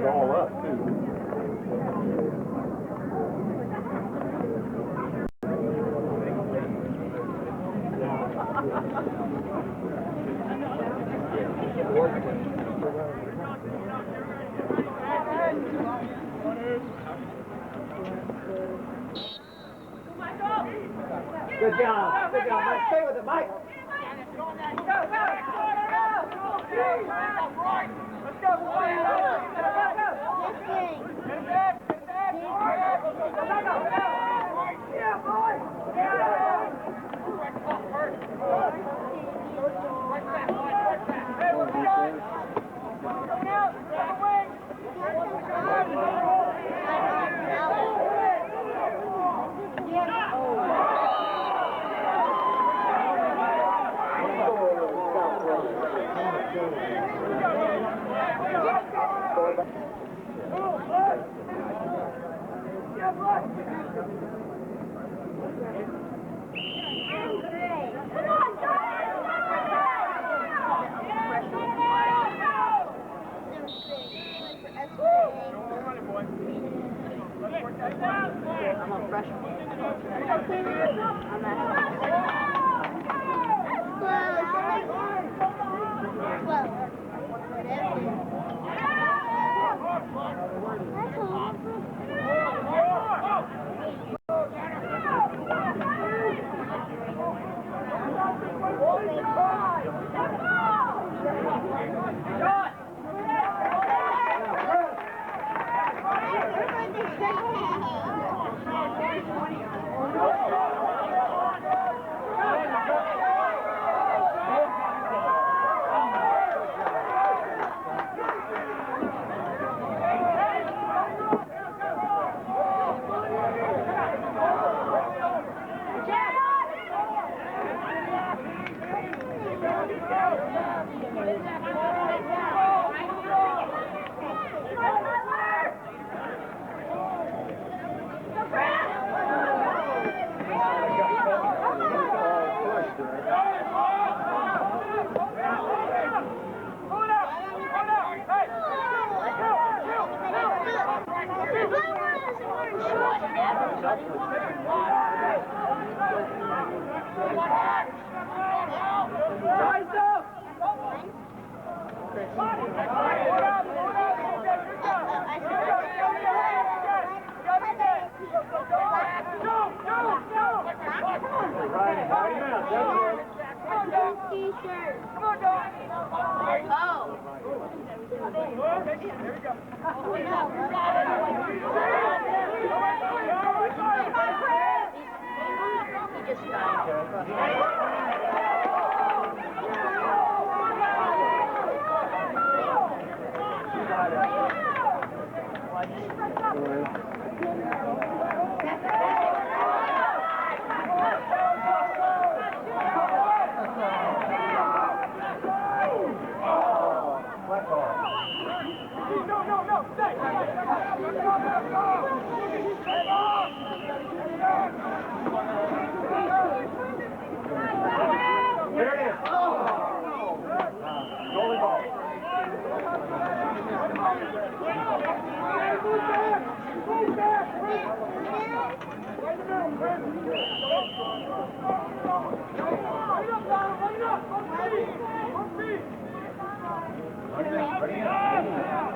All up, too. Good job. Good job, Mike. Stay with it, Mike. I'm a freshman.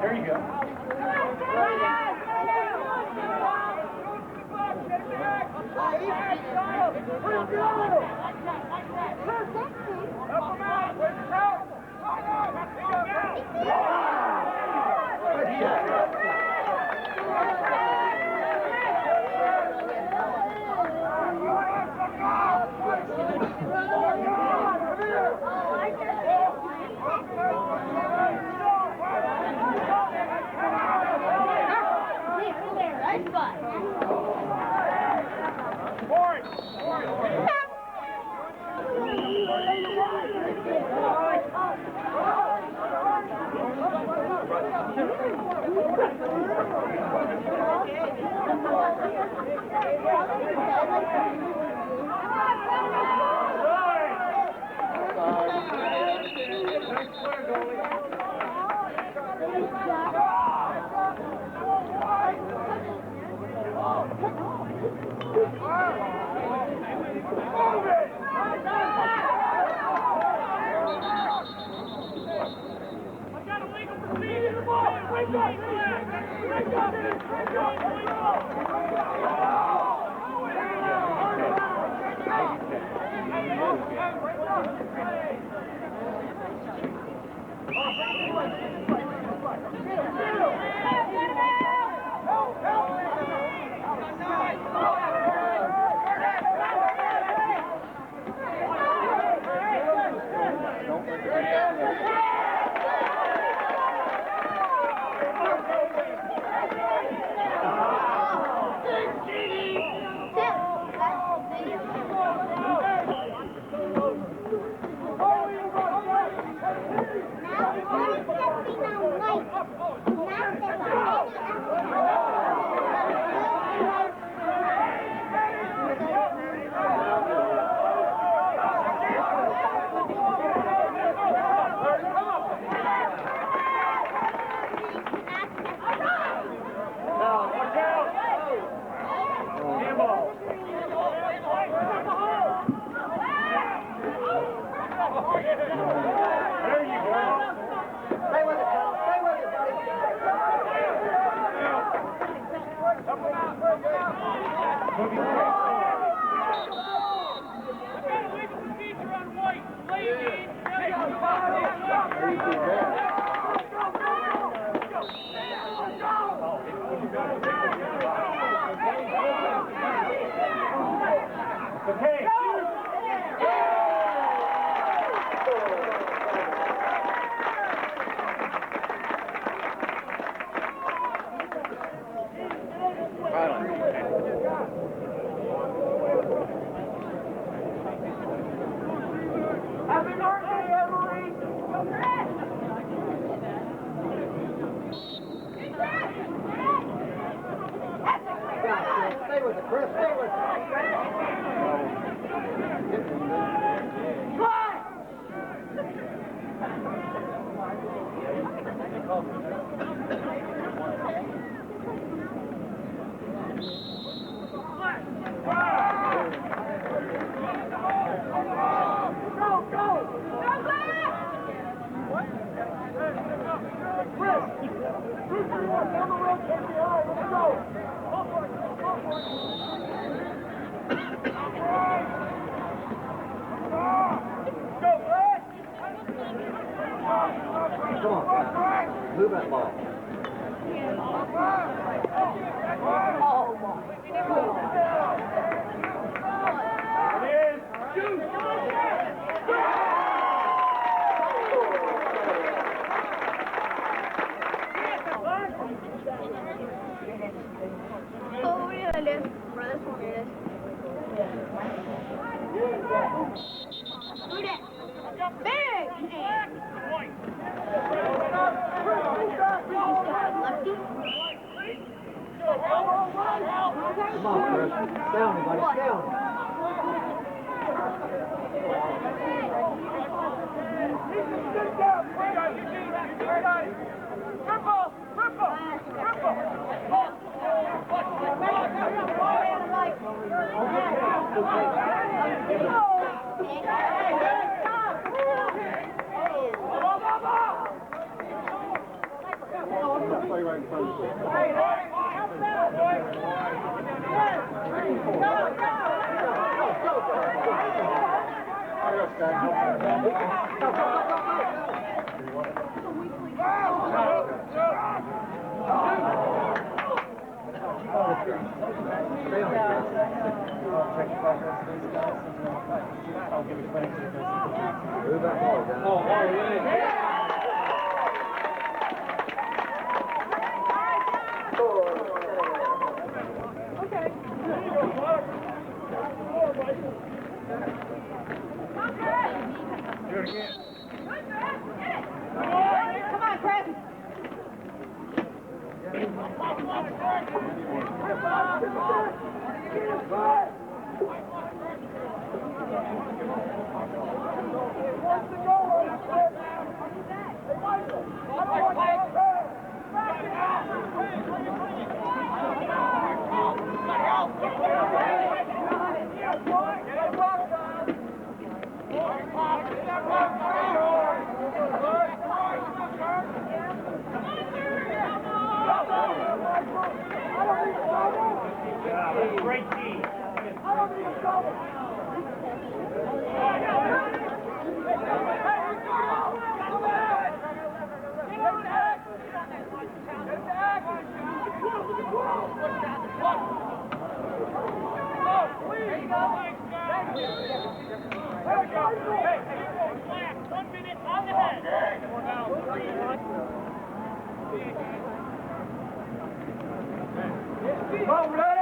There you go. Move that ball. Come on, Chris. Down me, buddy. Down me. Move that ball down. Oh, Do it again. Come on, Chris. Great team. Come ready?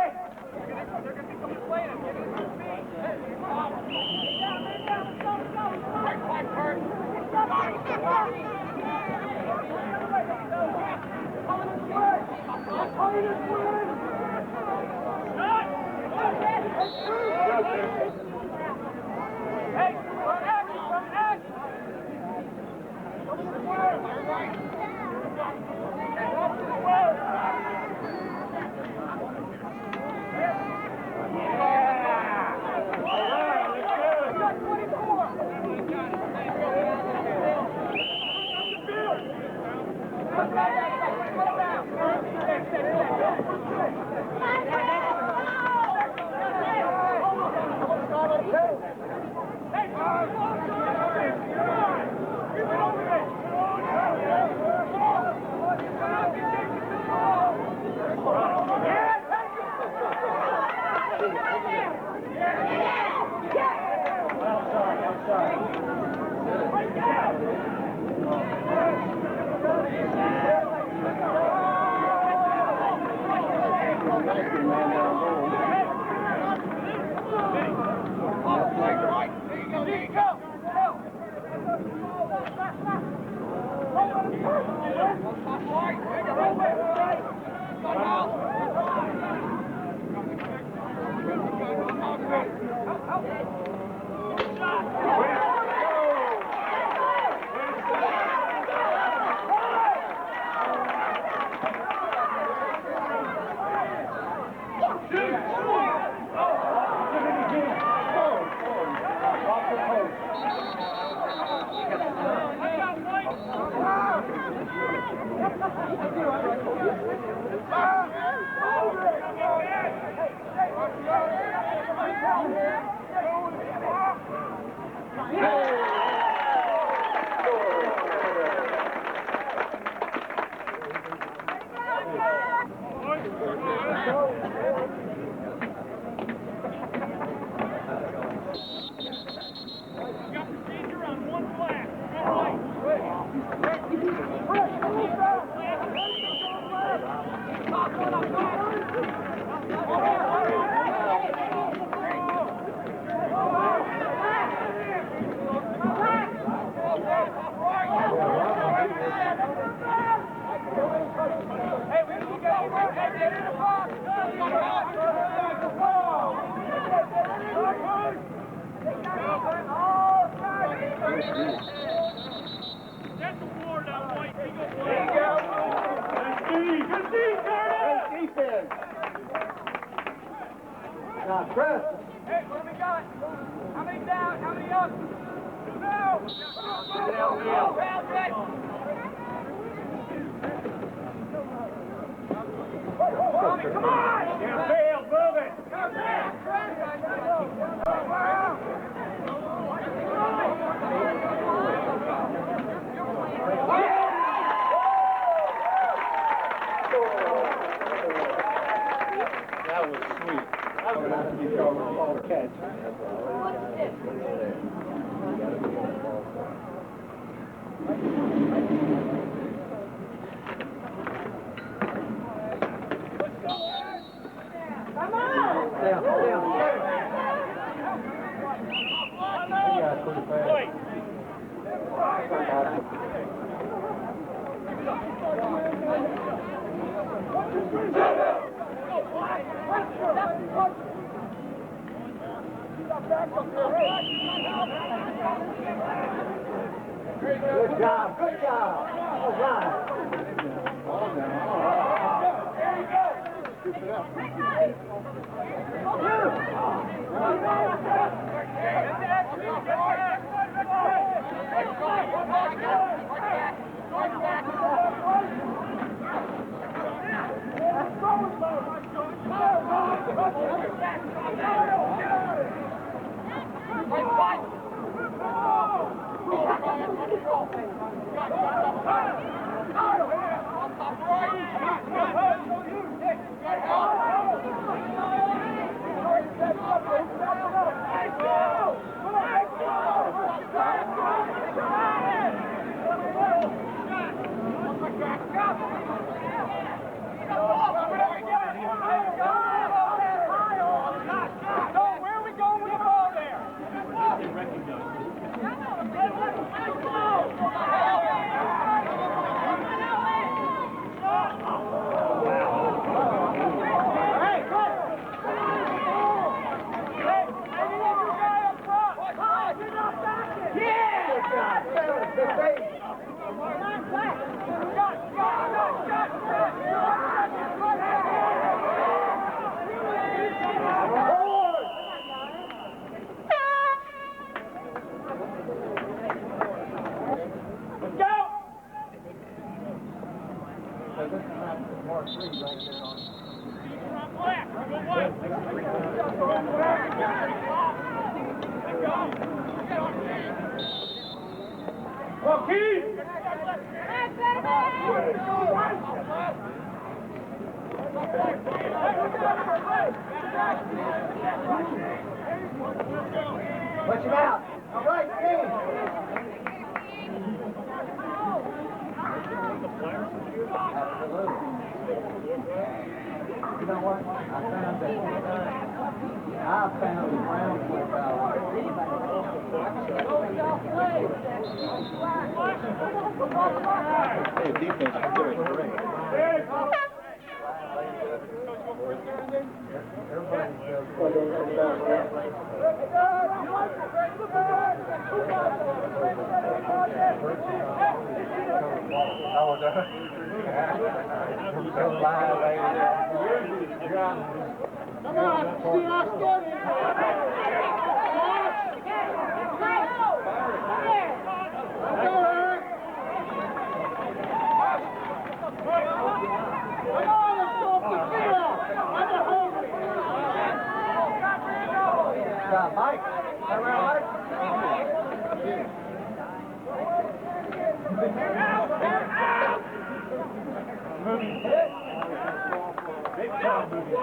Now, press. Hey, what do we got? How many down? How many up? No! Tommy, come on! Centreville, move it! That was sweet. I was going to be all the catch. Come on! Down, down. Wait. Good job, good job. All right. All down, all Watch him out. All right, team. Absolutely. You know what? I found the ground Hey, defense is doing great. Come on, see us good. Mike. Come around, Mike. Big time movie.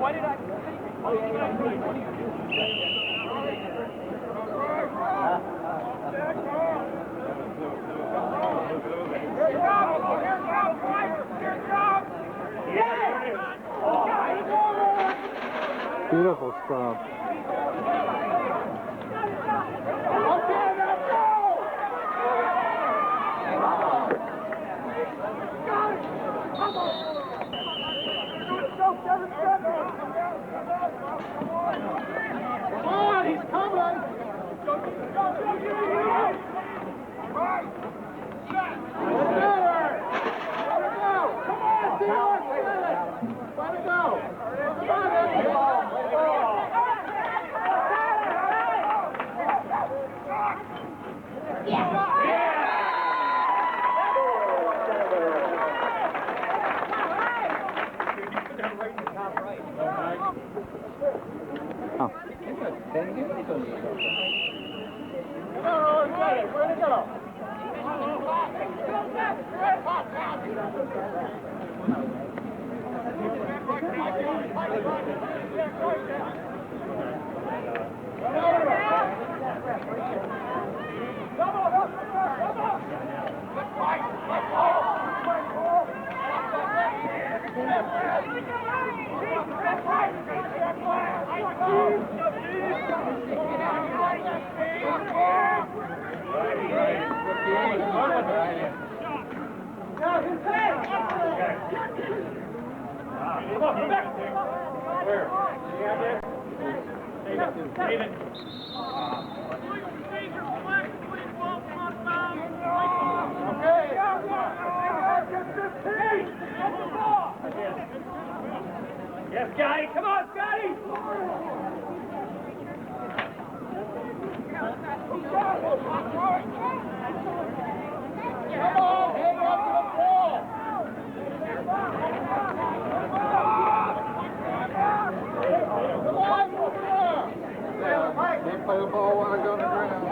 Why did I? Beautiful scrum. Oh. Yes, Scotty. Come on, Scotty. Come on, hang up to the ball. Come on, move it up. Can't play the ball while it's on the ground.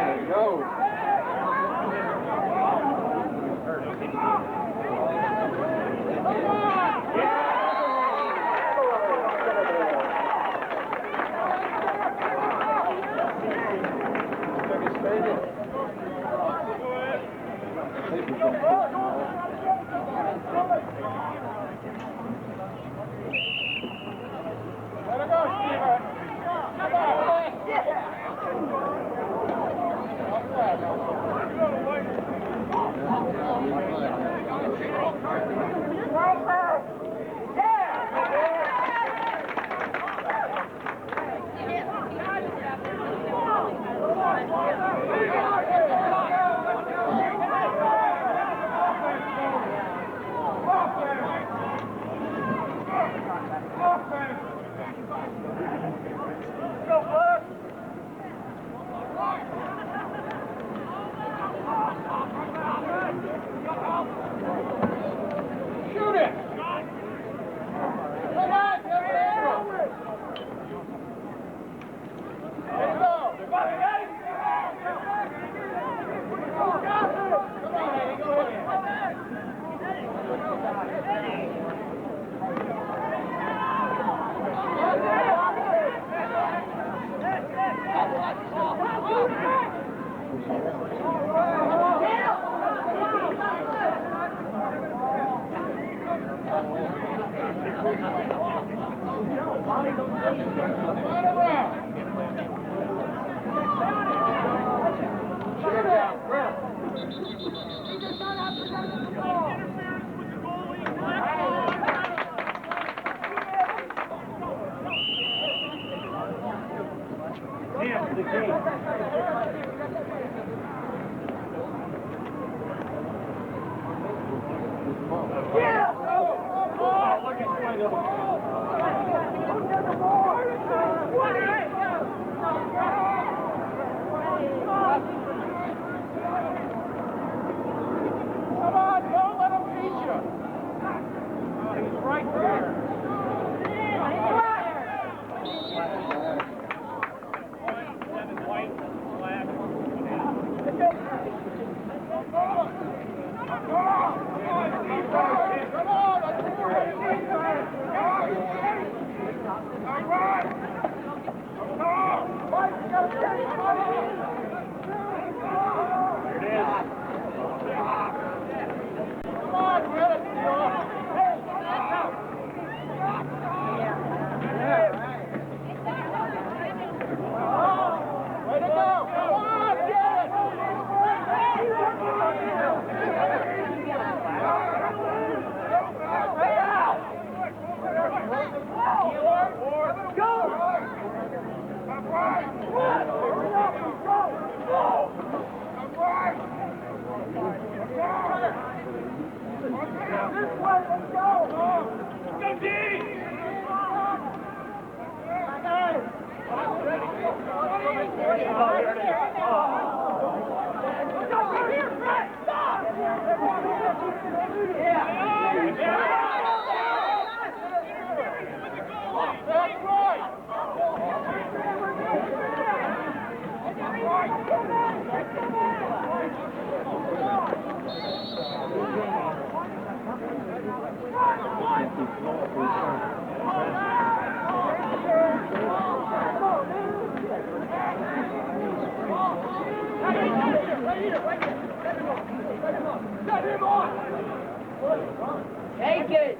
There you go. Take it.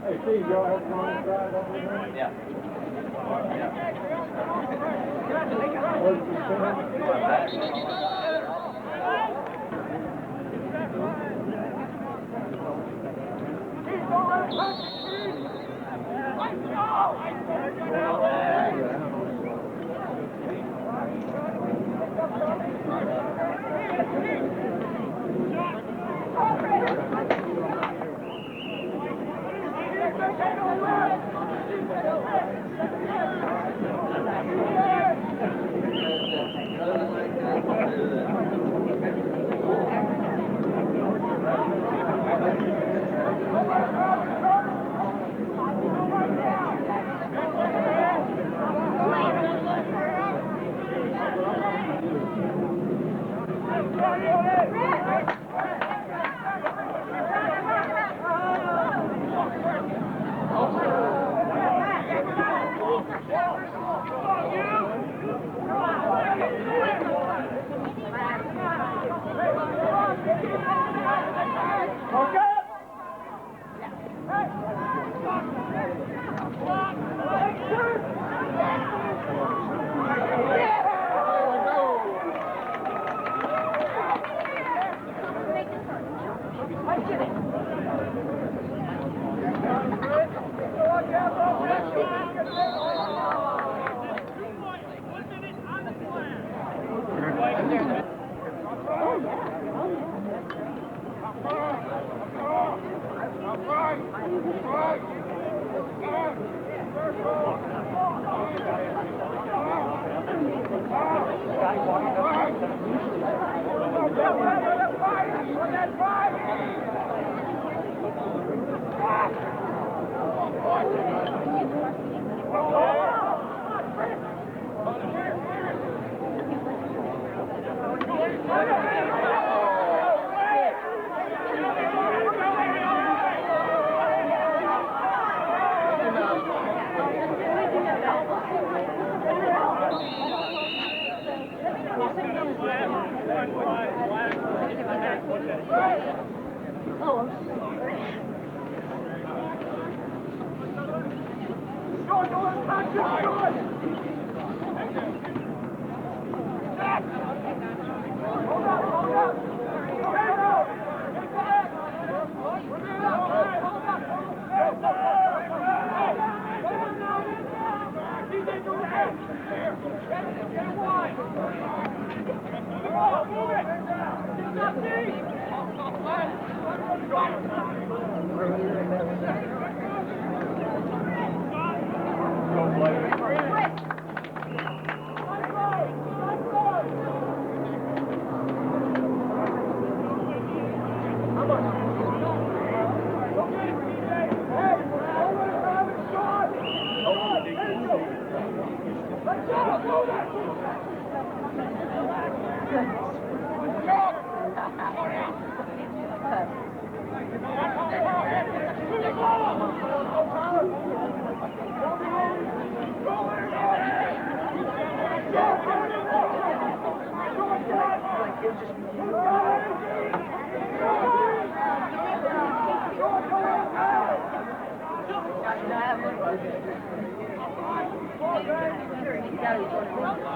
Hey, Steve, y'all have fun inside over there? Yeah.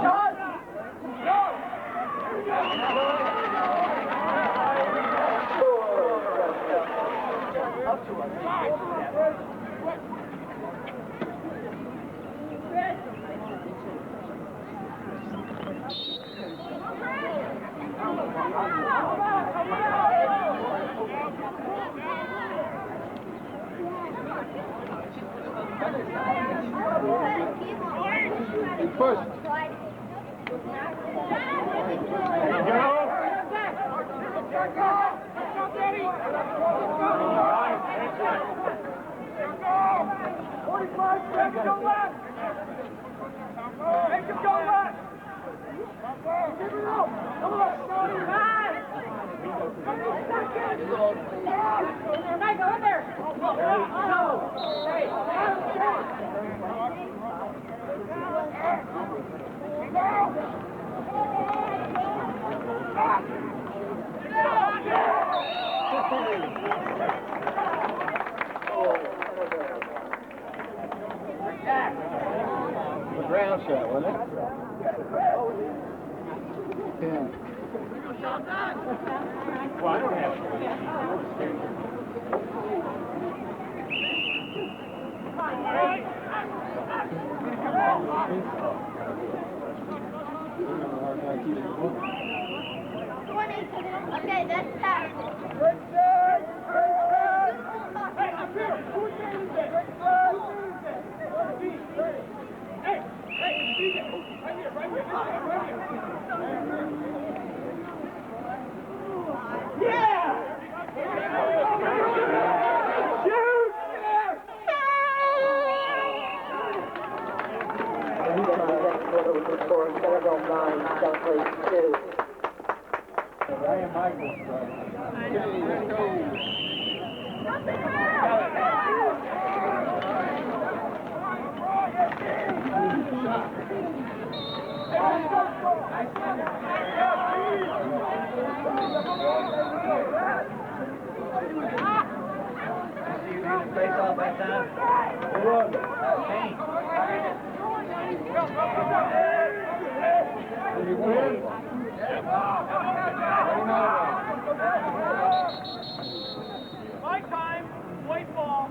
Shot He pushed. Ground shot, wasn't it? Yeah. Well, I don't have Okay, that's that. Centreville 9, Dunkley 2. Ryan Michaels. Okay, let's go. Face off that time. Did he win? My time, white ball.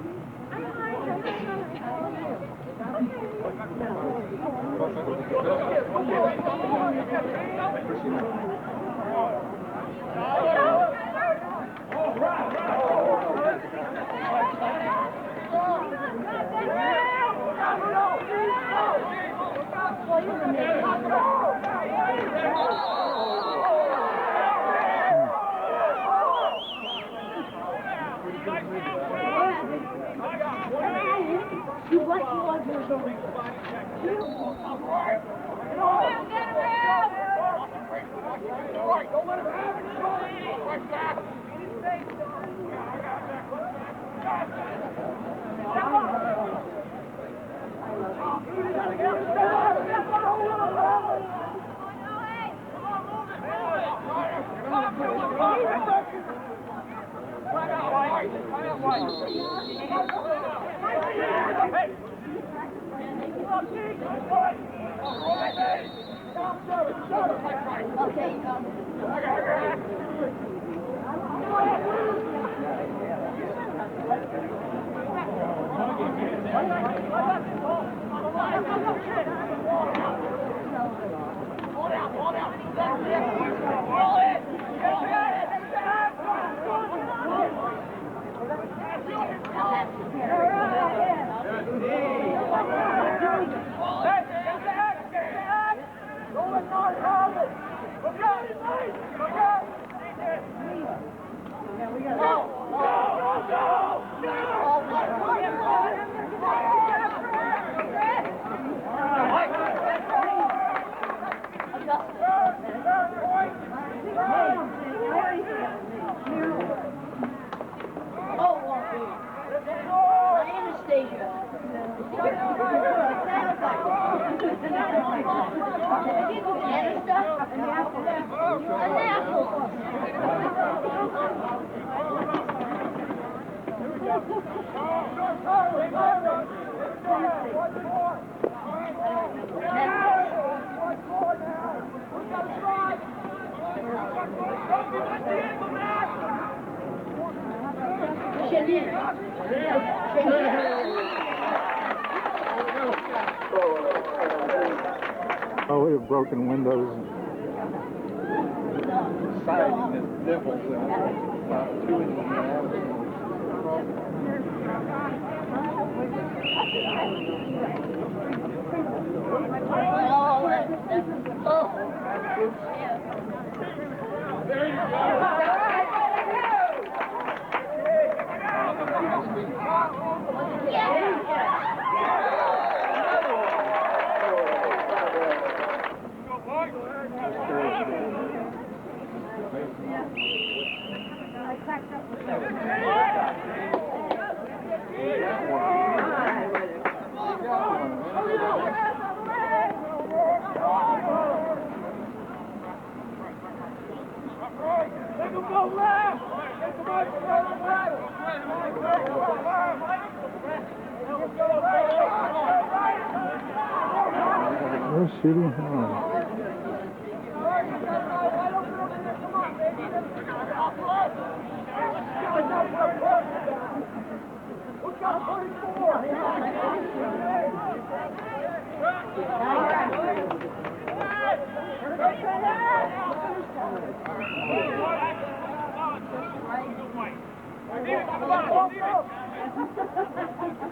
Oh, we have broken windows. Siding is different than about 2 inches in diameter. They're shooting hard.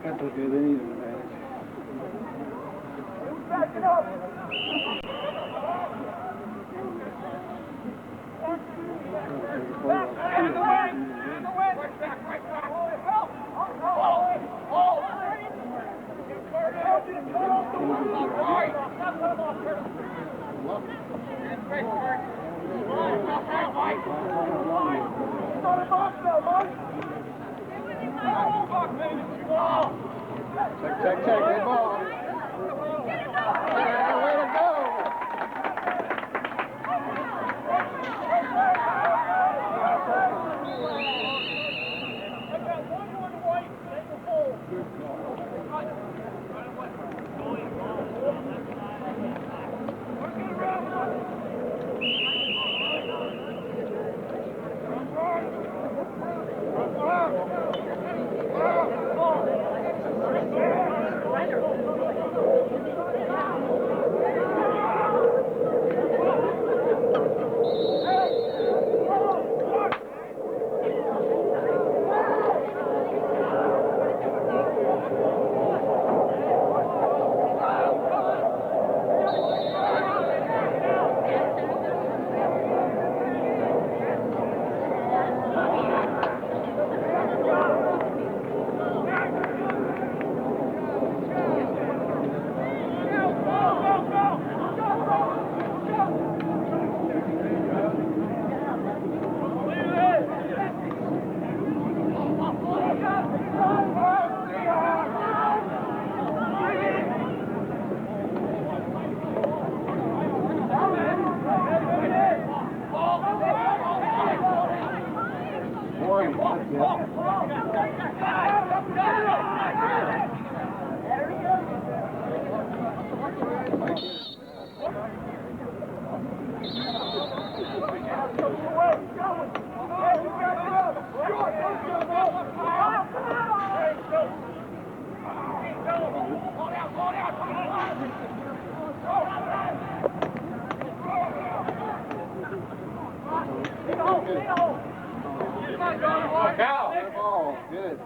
That's okay, they need an advantage. Back it up! Check, good ball. Yeah, way to go. Good.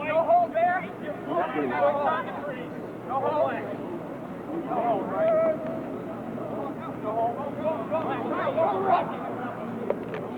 No hold there. No holding. No, right? No hold. Go.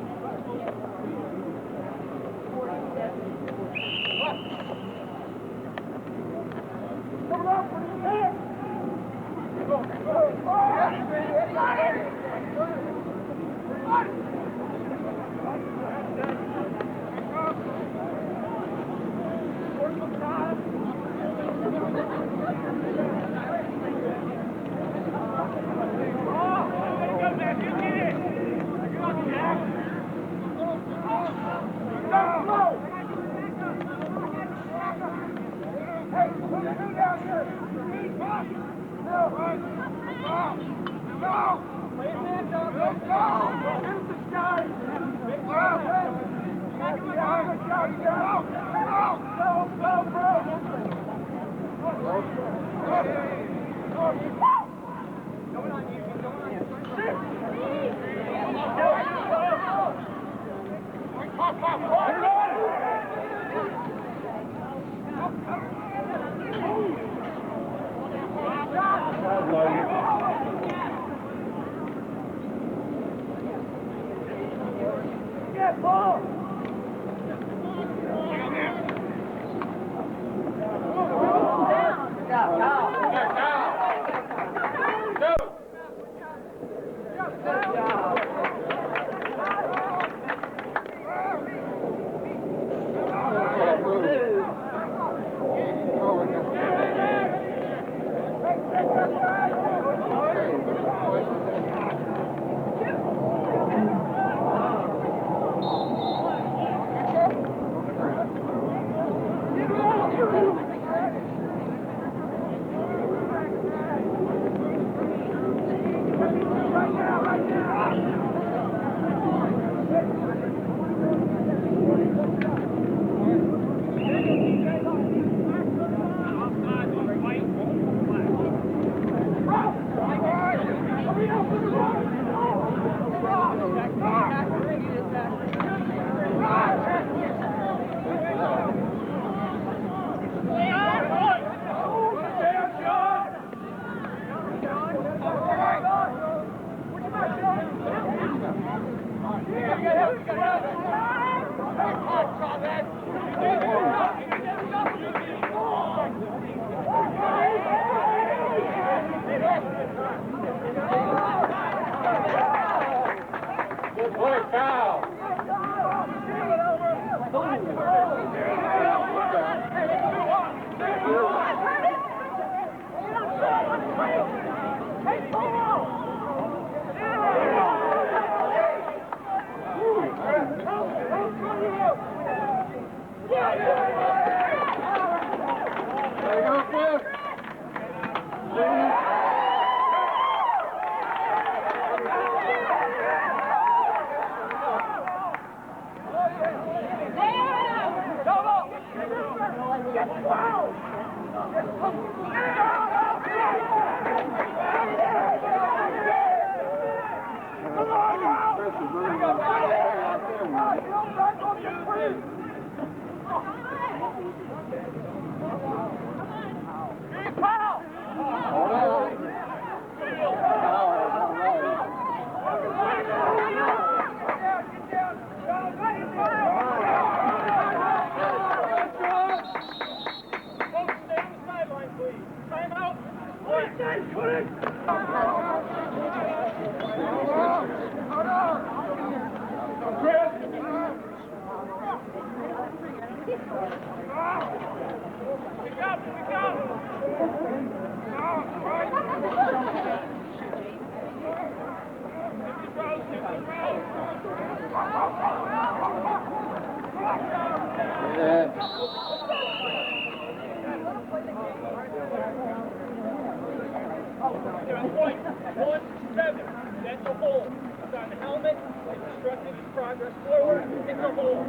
That's a hole. It's on the helmet. It's instructed his progress forward. It's a hole.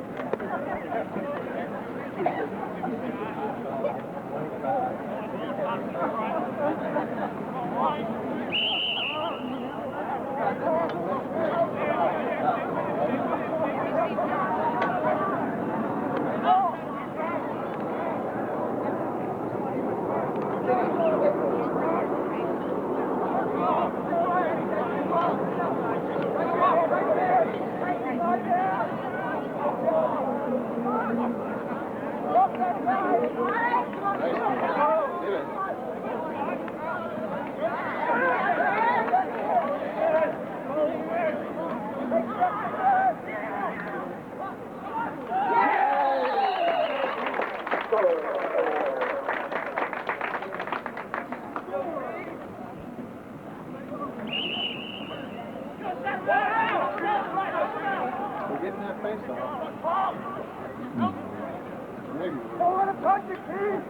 We're getting that face off. Don't let him touch you, Keith!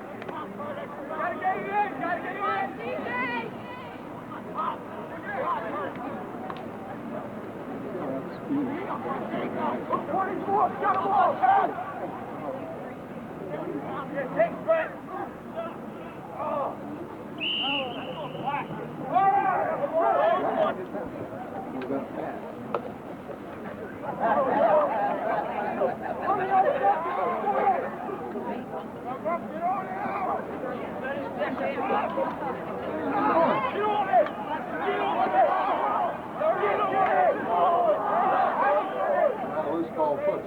Loose ball push.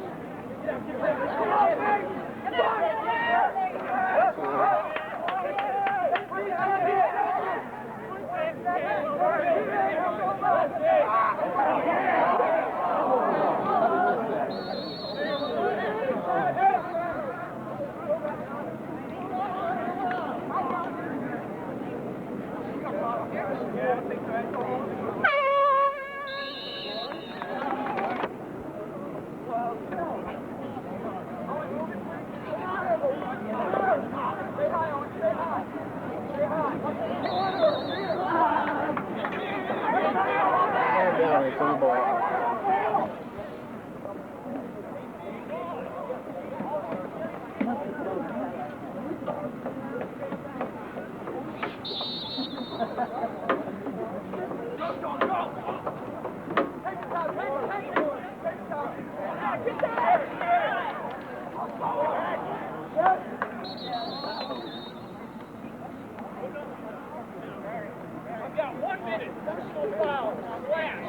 Down, it's on the ball. I've got 1 minute. Personal foul. Flash.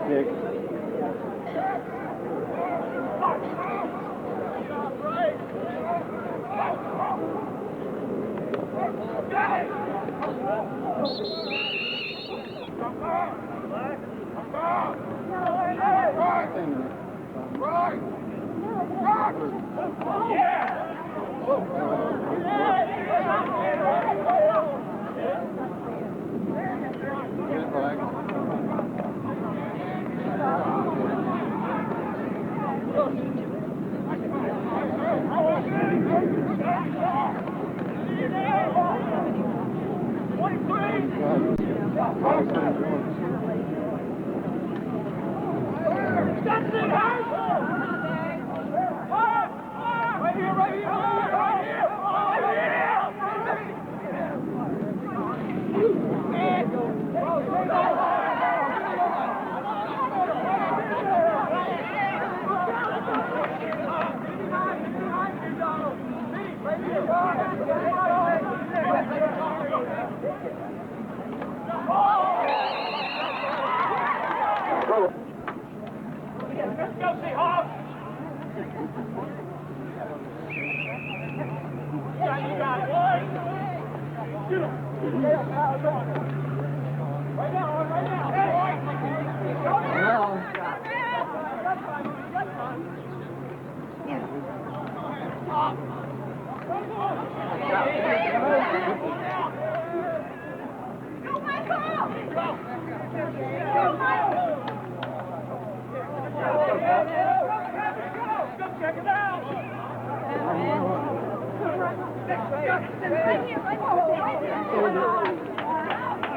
Stick.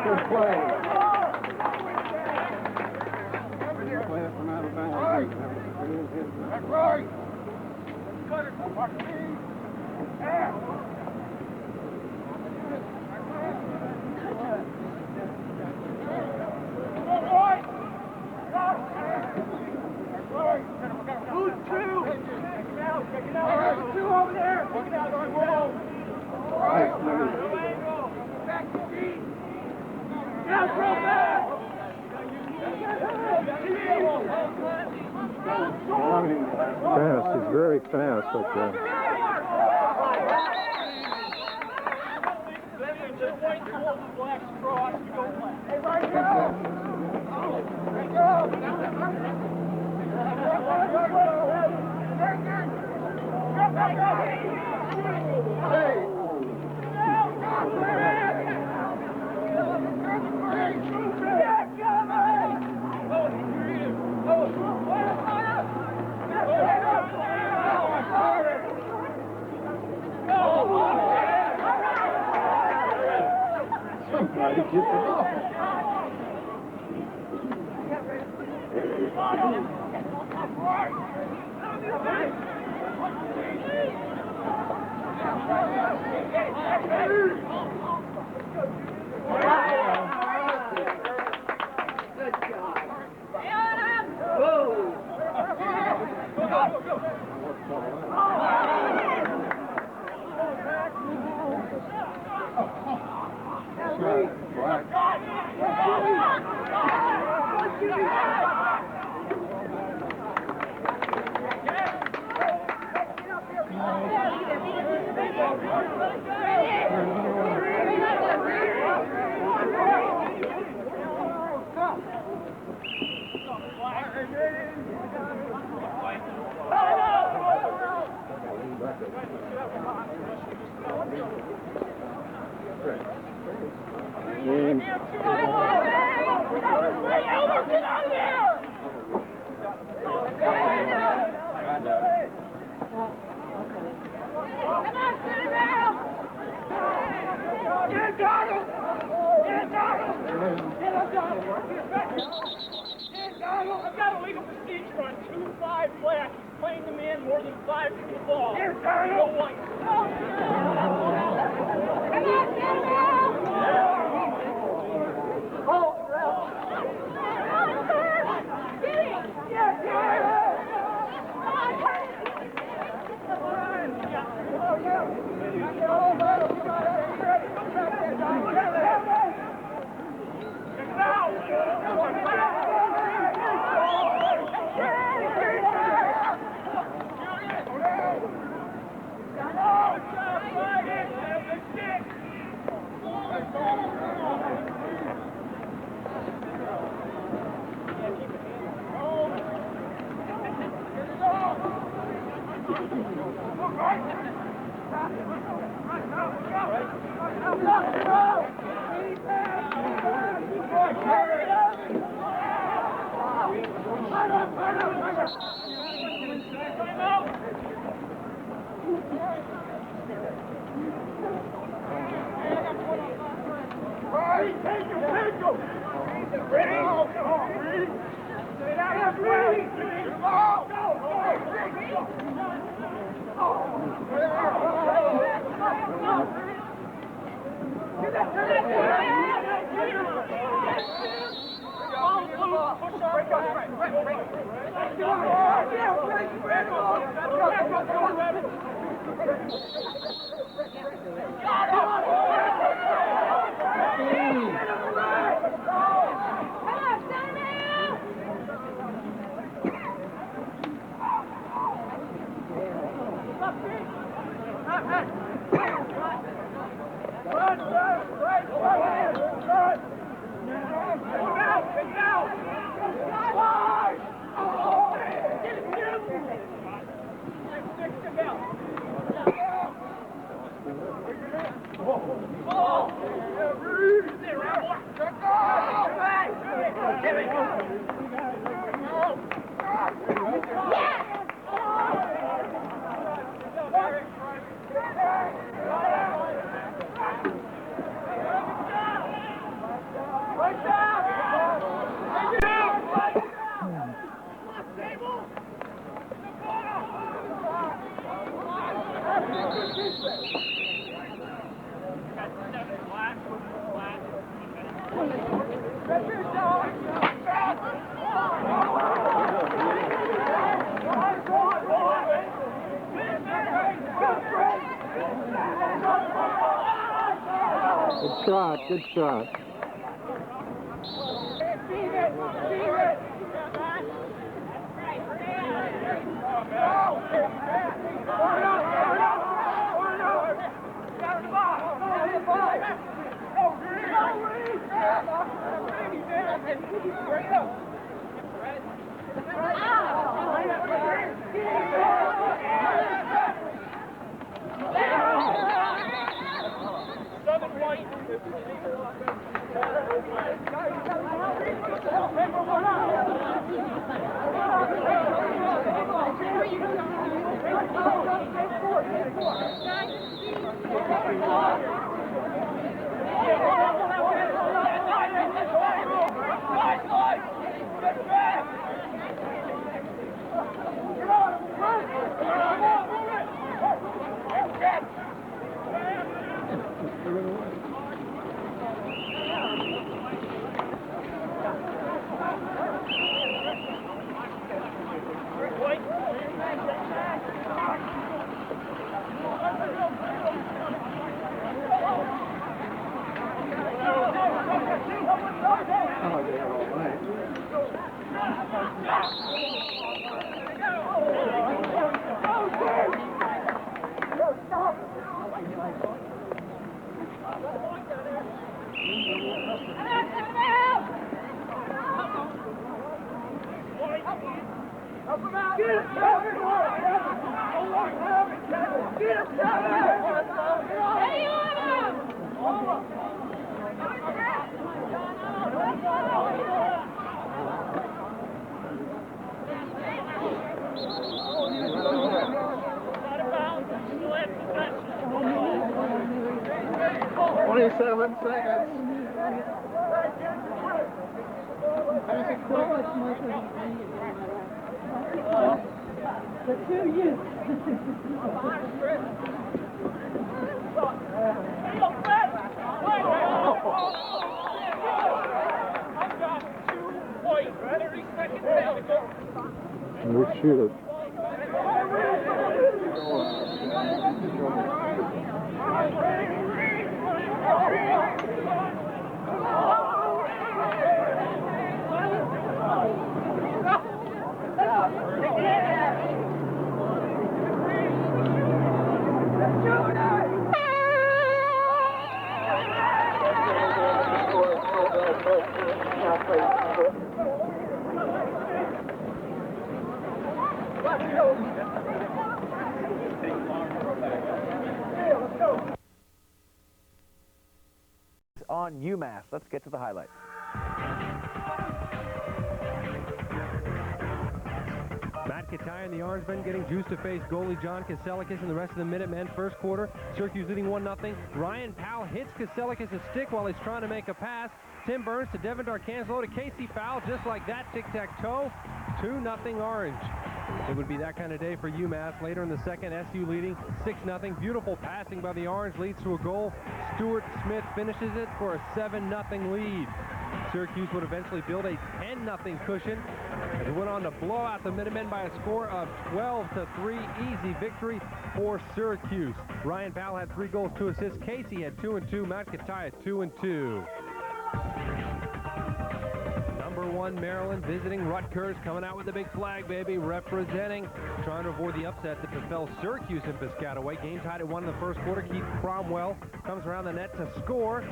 Good play. Fast, he's very fast like that. Somebody get the ball. I've got a legal procedure on 2-5 flat. He's playing the man more than 5 to the ball. No white. Good shot, good shot. We shoot it. On UMass. Let's get to the highlights. Matt Kataya and the Orangemen getting juice to face goalie John Kaselikis and the rest of the Minutemen. First quarter, Syracuse leading 1-0. Ryan Powell hits Kaselikis a stick while he's trying to make a pass. Tim Burns to Devin Darkanslow to Casey Powell, just like that, tic-tac-toe. 2-0 Orange. It would be that kind of day for UMass. Later in the second, SU leading 6-0. Beautiful passing by the Orange leads to a goal. Stuart Smith finishes it for a 7-0 lead. Syracuse would eventually build a 10-0 cushion as it went on to blow out the Minutemen by a score of 12-3. Easy victory for Syracuse. Ryan Powell had 3 goals, 2 assists. Casey had 2 and 2. Matt Kataya 2 and 2. Number 1 Maryland visiting Rutgers, coming out with the big flag, baby, representing, trying to avoid the upset that befell Syracuse in Piscataway. Game tied at 1 in the first quarter. Keith Cromwell comes around the net to score.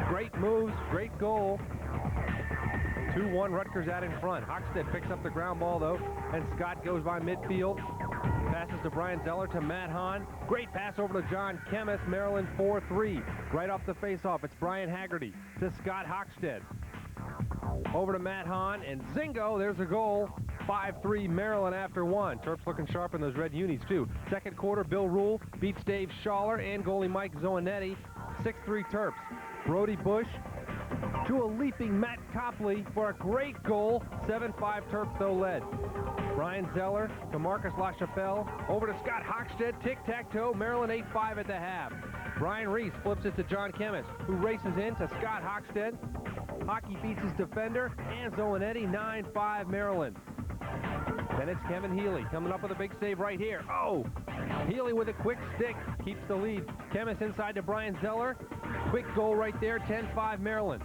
Great moves, great goal. 2-1 Rutgers out in front. Hochstead picks up the ground ball though, and Scott goes by midfield. Passes to Brian Zeller to Matt Hahn. Great pass over to John Kemmis. Maryland 4-3. Right off the face-off, it's Brian Haggerty to Scott Hochstead. Over to Matt Hahn, and zingo, there's a goal. 5-3 Maryland after 1. Terps looking sharp in those red unis too. Second quarter, Bill Rule beats Dave Schaller and goalie Mike Zoanetti. 6-3 Terps. Brody Bush to a leaping Matt Copley for a great goal. 7-5 Terps though led. Brian Zeller to Marcus LaChapelle. Over to Scott Hochstead. Tic-tac-toe. Maryland 8-5 at the half. Brian Reese flips it to John Kemmis, who races in to Scott Hochstead. Hockey beats his defender, and Zoanetti, 9-5 Maryland. Then it's Kevin Healy coming up with a big save right here. Oh! Healy with a quick stick keeps the lead. Kemmis inside to Brian Zeller. Quick goal right there, 10-5 Maryland.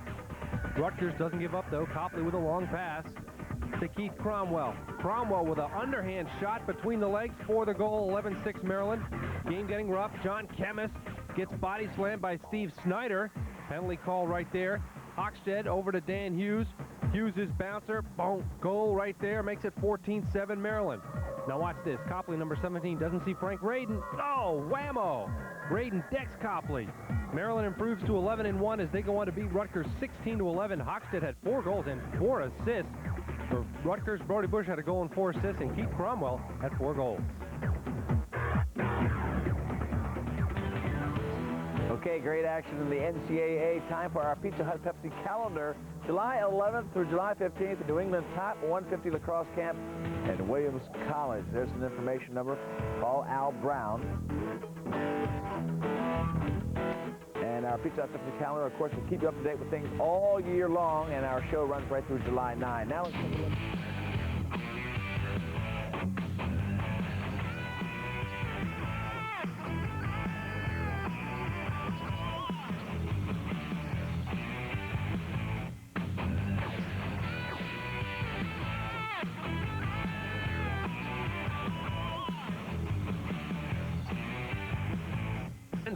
Rutgers doesn't give up though. Copley with a long pass to Keith Cromwell. Cromwell with an underhand shot between the legs for the goal, 11-6 Maryland. Game getting rough. John Kemmis gets body slammed by Steve Snyder. Penalty call right there. Hochstead over to Dan Hughes. Hughes' bouncer, boom, goal right there, makes it 14-7 Maryland. Now watch this. Copley, number 17, doesn't see Frank Radin. Oh, whammo! Radin decks Copley. Maryland improves to 11-1 as they go on to beat Rutgers 16-11. Hochstead had 4 goals and 4 assists. For Rutgers, Brody Bush had a goal and 4 assists, and Keith Cromwell had 4 goals. Okay, great action in the NCAA. Time for our Pizza Hut Pepsi calendar. July 11th through July 15th, the New England Top 150 Lacrosse Camp at Williams College. There's an information number. Call Al Brown. And our Pizza Hut Pepsi calendar, of course, will keep you up to date with things all year long, and our show runs right through July 9. Now let's take a look.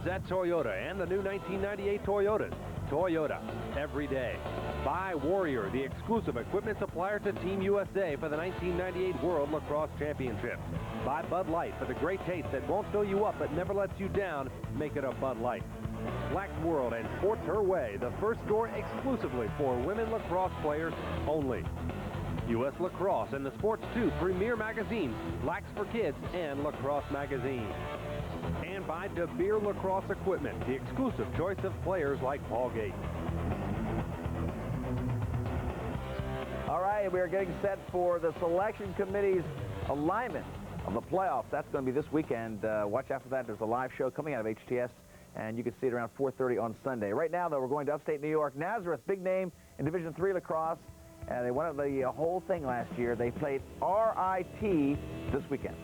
At Toyota and the new 1998 Toyotas. Toyota, every day. Buy Warrior, the exclusive equipment supplier to Team USA for the 1998 World Lacrosse Championship. Buy Bud Light for the great taste that won't fill you up but never lets you down. Make it a Bud Light. Black World and Sports Her Way, the first store exclusively for women lacrosse players only. U.S. Lacrosse and the Sports 2 premier magazines, Lax for Kids and Lacrosse Magazine. And by De Beer Lacrosse Equipment, the exclusive choice of players like Paul Gates. All right, we are getting set for the selection committee's alignment of the playoffs. That's going to be this weekend. Watch out for that. There's a live show coming out of HTS, and you can see it around 4:30 on Sunday. Right now, though, we're going to upstate New York. Nazareth, big name in Division III lacrosse. They won the whole thing last year. They played RIT this weekend.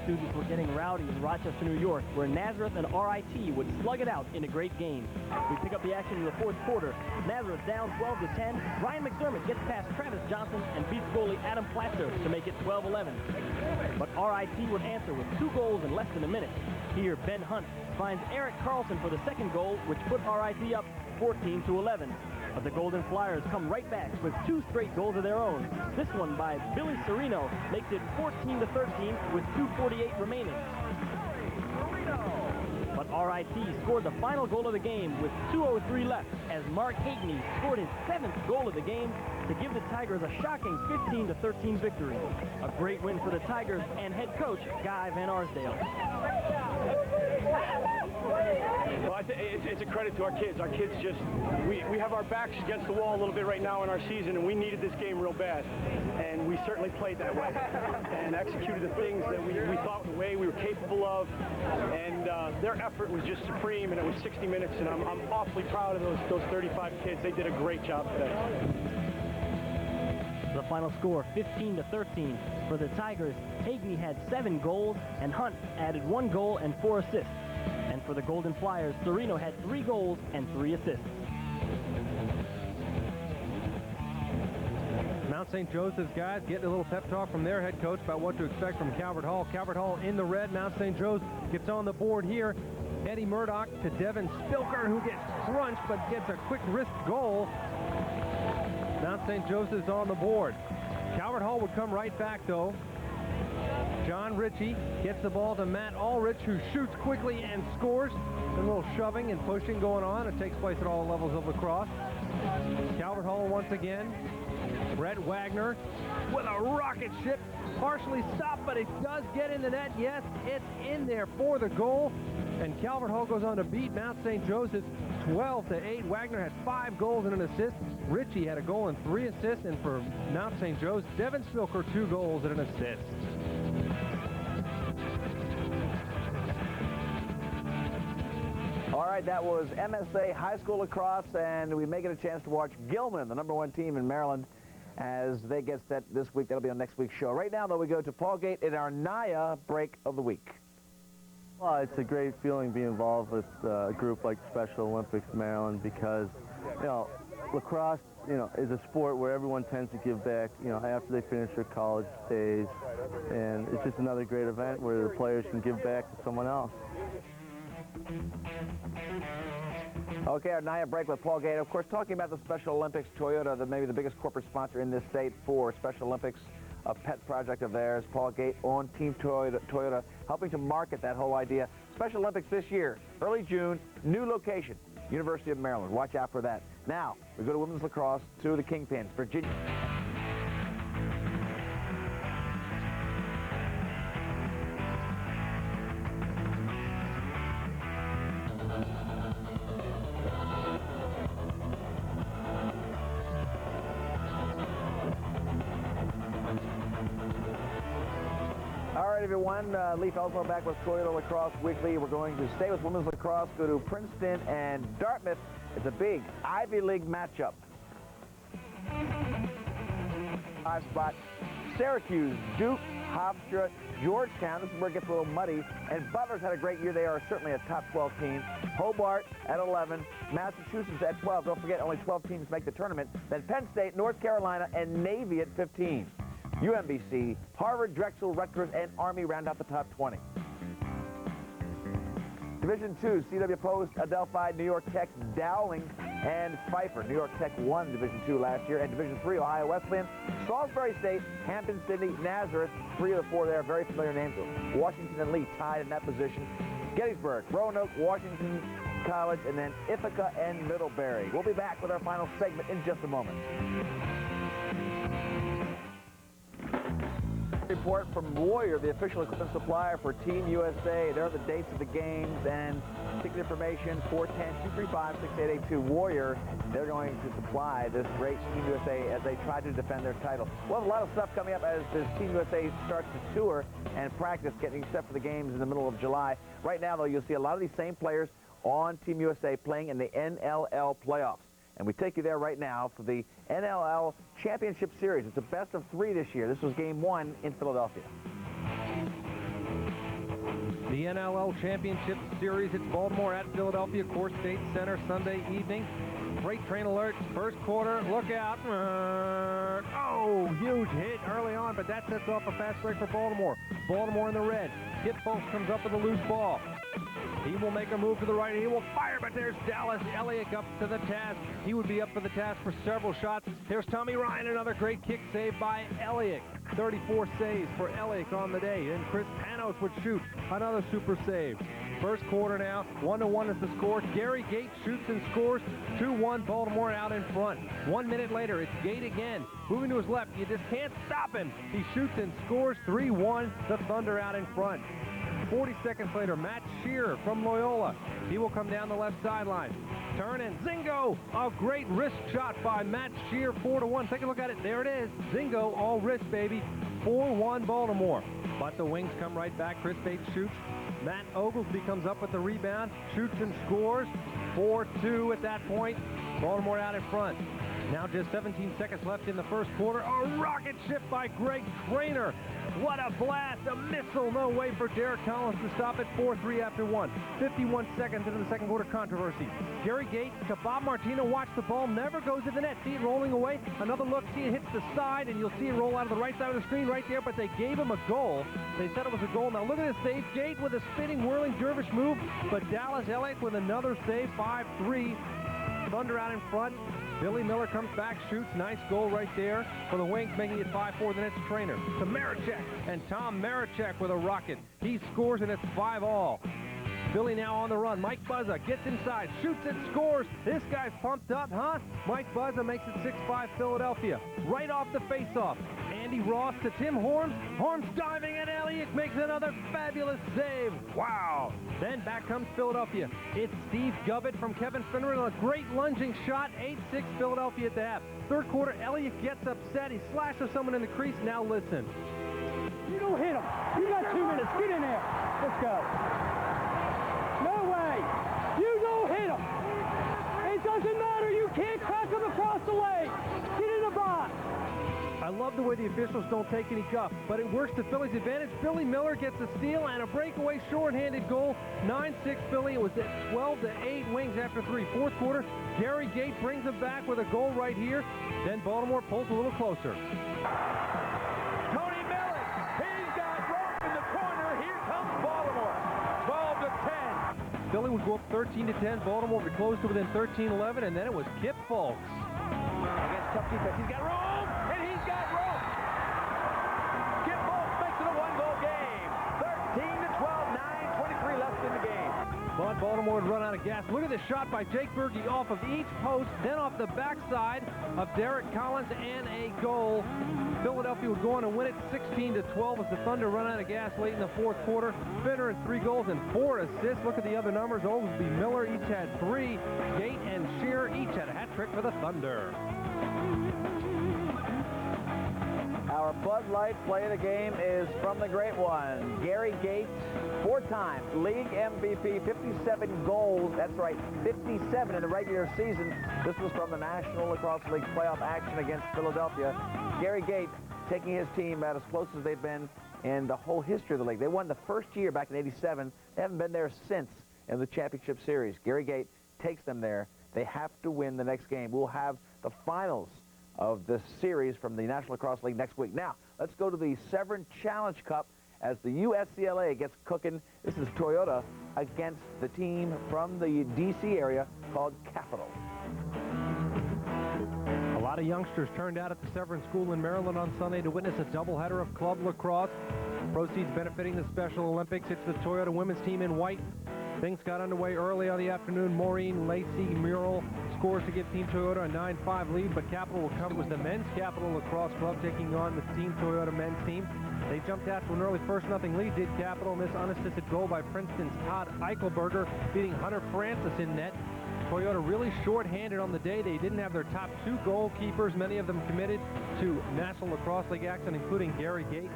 Students were getting rowdy in Rochester, New York, where Nazareth and RIT would slug it out in a great game. We pick up the action in the fourth quarter. Nazareth down 12-10. Ryan McDermott gets past Travis Johnson and beats goalie Adam Platzer to make it 12-11. But RIT would answer with 2 goals in less than a minute. Here, Ben Hunt finds Eric Carlson for the second goal, which put RIT up 14-11. But the Golden Flyers come right back with 2 straight goals of their own. This one by Billy Serino makes it 14-13 with 2:48 remaining. But RIT scored the final goal of the game with 2:03 left as Mark Hagney scored his 7th goal of the game to give the Tigers a shocking 15-13 victory. A great win for the Tigers and head coach Guy Van Arsdale. Well, it's a credit to our kids. Our kids just, we have our backs against the wall a little bit right now in our season, and we needed this game real bad. And we certainly played that way and executed the things that we thought the way we were capable of. And their effort was just supreme, and it was 60 minutes, and I'm awfully proud of those 35 kids. They did a great job today. The final score, 15-13. For the Tigers, Hagney had 7 goals, and Hunt added 1 goal and 4 assists. And for the Golden Flyers, Serino had 3 goals and 3 assists. Mount St. Joseph's guys getting a little pep talk from their head coach about what to expect from Calvert Hall. Calvert Hall in the red. Mount St. Joseph gets on the board here. Eddie Murdoch to Devin Spilker, who gets crunched but gets a quick wrist goal. Mount St. Joseph's on the board. Calvert Hall would come right back, though. John Ritchie gets the ball to Matt Ulrich, who shoots quickly and scores. A little shoving and pushing going on. It takes place at all levels of lacrosse. Calvert Hall once again. Brett Wagner with a rocket ship. Partially stopped, but it does get in the net. Yes, it's in there for the goal. And Calvert Hall goes on to beat Mount St. Joseph's 12-8. Wagner had 5 goals and an assist. Ritchie had a goal and 3 assists. And for Mount St. Joe's, Devin Spilker 2 goals and an assist. All right, that was MSA High School Lacrosse, and we may get a chance to watch Gilman, the #1 team in Maryland, as they get set this week. That'll be on next week's show. Right now, though, we go to Paul Gate in our NAIA break of the week. Well, it's a great feeling being involved with a group like Special Olympics Maryland because, you know, lacrosse, you know, is a sport where everyone tends to give back, you know, after they finish their college days. And it's just another great event where the players can give back to someone else. Okay, our NAIA break with Paul Gate. Of course, talking about the Special Olympics, Toyota, maybe the biggest corporate sponsor in this state for Special Olympics, a pet project of theirs. Paul Gate on Team Toyota, helping to market that whole idea. Special Olympics this year, early June, new location, University of Maryland. Watch out for that. Now, we go to women's lacrosse, to the Kingpins, Virginia. Everyone, Leif Ellsworth back with Toyota Lacrosse Weekly. We're going to stay with women's lacrosse, go to Princeton and Dartmouth. It's a big Ivy League matchup. 5 spot, Syracuse, Duke, Hofstra, Georgetown. This is where it gets a little muddy. And Butler's had a great year. They are certainly a top 12 team. Hobart at 11, Massachusetts at 12. Don't forget, only 12 teams make the tournament. Then Penn State, North Carolina, and Navy at 15. UMBC, Harvard, Drexel, Rutgers, and Army round out the top 20. Division 2, CW Post, Adelphi, New York Tech, Dowling, and Pfeiffer. New York Tech won Division 2 last year. And Division 3, Ohio Wesleyan, Salisbury State, Hampton, Sydney, Nazareth. 3 of the 4 there, very familiar names. Washington and Lee tied in that position. Gettysburg, Roanoke, Washington College, and then Ithaca and Middlebury. We'll be back with our final segment in just a moment. Report from Warrior, the official equipment supplier for Team USA. There are the dates of the games and ticket information, 410-235-6882. Warrior, they're going to supply this great Team USA as they try to defend their title. We'll have a lot of stuff coming up as this Team USA starts to tour and practice, getting set for the games in the middle of July. Right now, though, you'll see a lot of these same players on Team USA playing in the NLL playoffs. And we take you there right now for the NLL Championship Series. It's a best of 3 this year. This was game 1 in Philadelphia. The NLL Championship Series. It's Baltimore at Philadelphia, Core State Center, Sunday evening. Freight train alert, first quarter, look out. Oh, huge hit early on, but that sets off a fast break for Baltimore. Baltimore in the red. Kip Folks comes up with a loose ball. He will make a move to the right. He will fire, but there's Dallas Elliott up to the task. He would be up for the task for several shots. There's Tommy Ryan, another great kick save by Elliott. 34 saves for Elliott on the day. And Chris Panos would shoot another super save. First quarter now, 1-1 is the score. Gary Gate shoots and scores. 2-1, Baltimore out in front. 1 minute later, it's Gate again. Moving to his left, you just can't stop him. He shoots and scores. 3-1, the Thunder out in front. 40 seconds later, Matt Shearer from Loyola. He will come down the left sideline. Turn and Zingo, a great wrist shot by Matt Shearer, 4-1. Take a look at it. There it is. Zingo, all wrist, baby. 4-1 Baltimore. But the Wings come right back. Chris Bates shoots. Matt Oglesby comes up with the rebound, shoots and scores. 4-2 at that point. Baltimore out in front. Now just 17 seconds left in the first quarter. A rocket ship by Greg Traynor. What a blast, a missile. No way for Derek Collins to stop it. 4-3 after 1. 51 seconds into the second quarter controversy. Gary Gate to Bob Martino. Watch the ball. Never goes to the net. See it rolling away. Another look. See it hits the side, and you'll see it roll out of the right side of the screen right there, but they gave him a goal. They said it was a goal. Now look at this save. Gate with a spinning, whirling dervish move, but Dallas Elliott with another save. 5-3. Thunder out in front. Billy Miller comes back, shoots. Nice goal right there for the Wings, making it 5-4. Then it's Traynor to Marichek, and Tom Marichek with a rocket. He scores, and it's 5-all. Billy now on the run. Mike Buzza gets inside, shoots and scores. This guy's pumped up, huh? Mike Buzza makes it 6-5 Philadelphia. Right off the faceoff. Andy Ross to Tim Horns. Horns diving, and Elliott makes another fabulous save. Wow. Then back comes Philadelphia. It's Steve Gubbett from Kevin Finneran. A great lunging shot. 8-6 Philadelphia at the half. Third quarter, Elliott gets upset. He slashes someone in the crease. Now listen. You don't hit him. You got 2 minutes. Get in there. Let's go. No way. You don't hit him. It doesn't matter. You can't crack him across the leg. Get in the box. I love the way the officials don't take any guff, but it works to Philly's advantage. Billy Miller gets a steal and a breakaway short-handed goal. 9-6 Philly. It was at 12-8 Wings after 3. Fourth quarter, Gary Gate brings them back with a goal right here. Then Baltimore pulls a little closer. Tony Millen, he's got rope in the corner. Here comes Baltimore. 12-10. Philly would go up 13-10. Baltimore would close to within 13-11, and then it was Kip Fulks. Against tough defense. He's got room, and he's got rope. Kip Fulks makes it a one-goal game. 13-12, 9:23 left in the game. But Baltimore would run out of gas. Look at the shot by Jake Berge off of each post, then off the backside of Derek Collins, and a goal. Philadelphia would go on and win it 16-12 as the Thunder run out of gas late in the fourth quarter. Finner had 3 goals and 4 assists. Look at the other numbers. Oglesby, Miller each had 3. Gate and Shearer each had a hat trick for the Thunder. Our Bud Light play of the game is from the great one, Gary Gate, 4-time league MVP, 57 goals. That's right, 57 in the regular season. This was from the National Lacrosse League playoff action against Philadelphia. Gary Gate taking his team about as close as they've been in the whole history of the league. They won the first year back in '87. They haven't been there since in the championship series. Gary Gate takes them there. They have to win the next game. We'll have the finals of this series from the National Lacrosse League next week. Now, let's go to the Severn Challenge Cup as the USCLA gets cooking. This is Toyota against the team from the D.C. area called Capital. A lot of youngsters turned out at the Severn School in Maryland on Sunday to witness a doubleheader of club lacrosse. Proceeds benefiting the Special Olympics. It's the Toyota women's team in white. Things got underway early on the afternoon. Maureen Lacey Mural scores to give Team Toyota a 9-5 lead, but Capital will come. It was the men's Capital Lacrosse Club taking on the Team Toyota men's team. They jumped out to an early 1-0 lead, did Capital, and this unassisted goal by Princeton's Todd Eichelberger, beating Hunter Francis in net. Toyota really short-handed on the day. They didn't have their top 2 goalkeepers, many of them committed to National Lacrosse League action, including Gary Gate.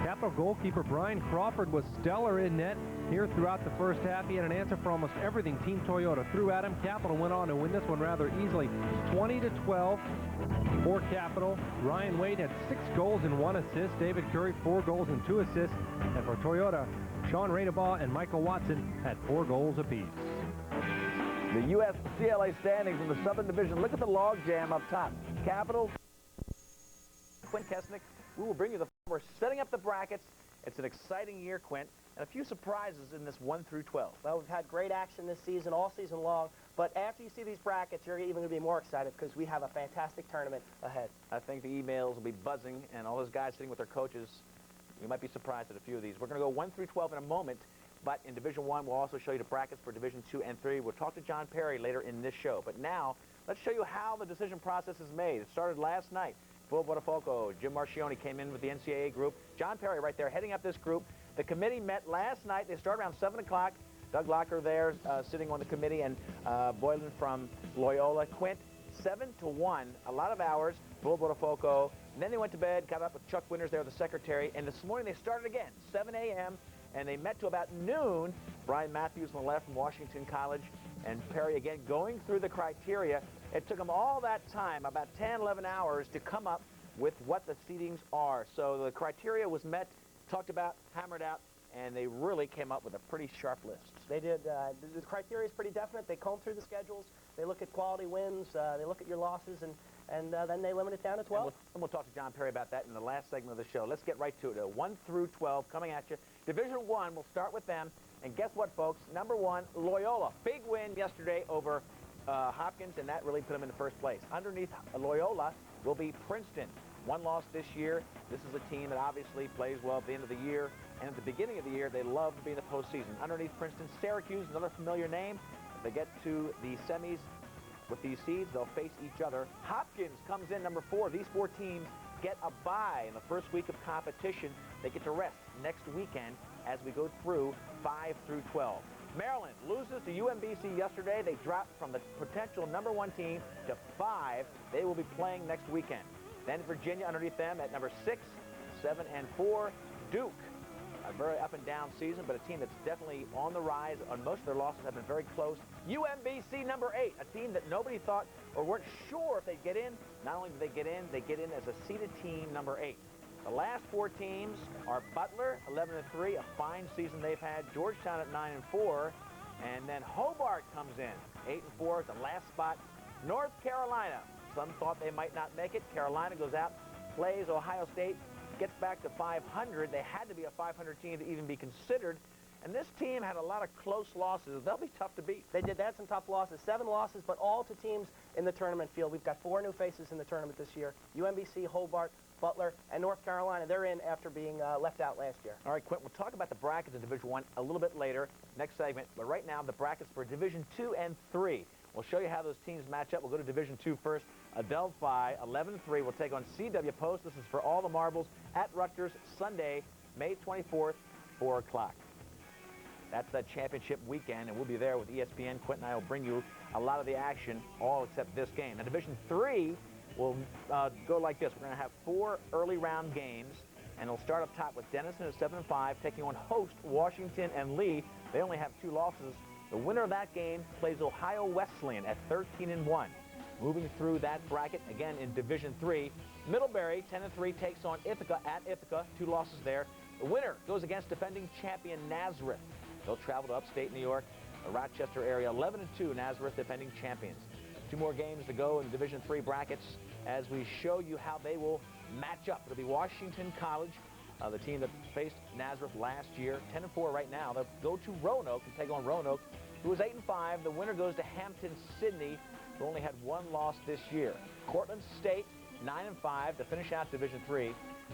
Capital goalkeeper Brian Crawford was stellar in net here throughout the first half. He had an answer for almost everything Team Toyota threw at him. Capital went on to win this one rather easily, 20-12 for Capital. Ryan Wade had 6 goals and 1 assist. David Curry, 4 goals and 2 assists. And for Toyota, Sean Radebaugh and Michael Watson had 4 goals apiece. The USCLA standings in the Southern Division. Look at the log jam up top. Capital, Quint Kesnick. We will bring you we're setting up the brackets. It's an exciting year, Quint. and a few surprises in this 1 through 12. Well, we've had great action this season, all season long, but after you see these brackets, you're even going to be more excited because we have a fantastic tournament ahead. I think the emails will be buzzing, and all those guys sitting with their coaches, you might be surprised at a few of these. We're going to go 1 through 12 in a moment, but in Division 1, we'll also show you the brackets for Division 2 and 3. We'll talk to John Perry later in this show. But now, let's show you how the decision process is made. It started last night. Full Botafogo, Jim Marchione came in with the NCAA group. John Perry right there heading up this group. The committee met last night. They started around 7 o'clock. Doug Locker there sitting on the committee, and Boylan from Loyola. Quint, 7 to 1, a lot of hours. Full Botafogo. And then they went to bed, got up with Chuck Winters there, the secretary. And this morning they started again, 7 a.m., and they met to about noon. Brian Matthews on the left from Washington College, and Perry again going through the criteria. It took them all that time, about 10, 11 hours, to come up with what the seedings are. So the criteria was met, talked about, hammered out, and they really came up with a pretty sharp list. They did. The criteria is pretty definite. They comb through the schedules. They look at quality wins. They look at your losses, and then they limit it down to 12. And we'll talk to John Perry about that in the last segment of the show. Let's get right to it. 1 through 12 coming at you. Division 1, we'll start with them. And guess what, folks? Number 1, Loyola. Big win yesterday over Hopkins, and that really put them in the first place. Underneath Loyola will be Princeton. 1 loss this year. This is a team that obviously plays well at the end of the year. And at the beginning of the year, they love to be in the postseason. Underneath Princeton, Syracuse, another familiar name. If they get to the semis with these seeds, they'll face each other. Hopkins comes in number 4. These 4 teams get a bye in the first week of competition. They get to rest next weekend as we go through 5 through 12. Maryland loses to UMBC yesterday. They dropped from the potential number 1 team to 5. They will be playing next weekend. Then Virginia underneath them at number 6, 7 and 4. Duke, a very up and down season, but a team that's definitely on the rise. On most of their losses have been very close. UMBC number 8, a team that nobody thought or weren't sure if they'd get in. Not only did they get in as a seeded team, number 8. The last 4 teams are Butler, 11 and 3, a fine season they've had. Georgetown at 9 and 4, and then Hobart comes in, 8 and 4 at the last spot. North Carolina, some thought they might not make it. Carolina goes out, plays Ohio State, gets back to 500. They had to be a 500 team to even be considered. And this team had a lot of close losses. They'll be tough to beat. They did. They had some tough losses. 7 losses, but all to teams in the tournament field. We've got 4 new faces in the tournament this year. UMBC, Hobart, Butler, and North Carolina. They're in after being left out last year. All right, Quint, we'll talk about the brackets in Division 1 a little bit later, next segment. But right now, the brackets for Division 2 and 3. We'll show you how those teams match up. We'll go to Division 2 first. Adelphi, 11-3, will take on CW Post. This is for all the marbles at Rutgers, Sunday, May 24th, 4 o'clock. That's that championship weekend, and we'll be there with ESPN. Quint and I will bring you a lot of the action, all except this game. Now, Division 3 will go like this. We're going to have 4 early round games, and it'll start up top with Denison at 7-5, taking on host Washington and Lee. They only have 2 losses. The winner of that game plays Ohio Wesleyan at 13-1. Moving through that bracket, again in Division 3, Middlebury, 10-3, takes on Ithaca at Ithaca, 2 losses there. The winner goes against defending champion Nazareth. They'll travel to upstate New York, the Rochester area, 11-2, Nazareth defending champions. 2 more games to go in the Division 3 brackets as we show you how they will match up. It'll be Washington College, the team that faced Nazareth last year, 10-4 right now. They'll go to Roanoke and take on Roanoke, who is 8-5. The winner goes to Hampton-Sydney, who only had 1 loss this year. Cortland State, 9-5 to finish out Division 3.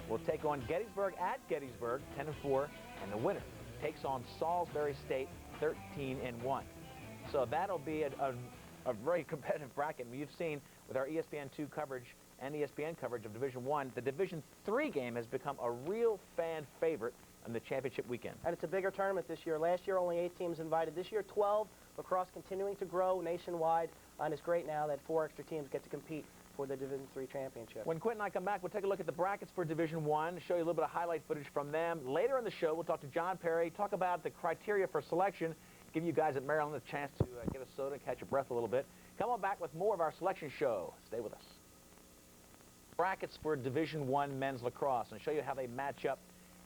Will take on Gettysburg at Gettysburg, 10-4, and the winner takes on Salisbury State, 13-1. So that'll be a very competitive bracket. You've seen with our ESPN2 coverage and ESPN coverage of Division 1, the Division 3 game has become a real fan favorite on the championship weekend. And it's a bigger tournament this year. Last year, only 8 teams invited. This year, 12. Lacrosse continuing to grow nationwide, and it's great now that 4 extra teams get to compete for the Division 3 championship. When Quint and I come back, we'll take a look at the brackets for Division 1, show you a little bit of highlight footage from them. Later in the show, we'll talk to John Perry, talk about the criteria for selection, give you guys at Maryland a chance to get a soda and catch your breath a little bit. Come on back with more of our selection show. Stay with us. Brackets for Division 1 men's lacrosse, and show you how they match up.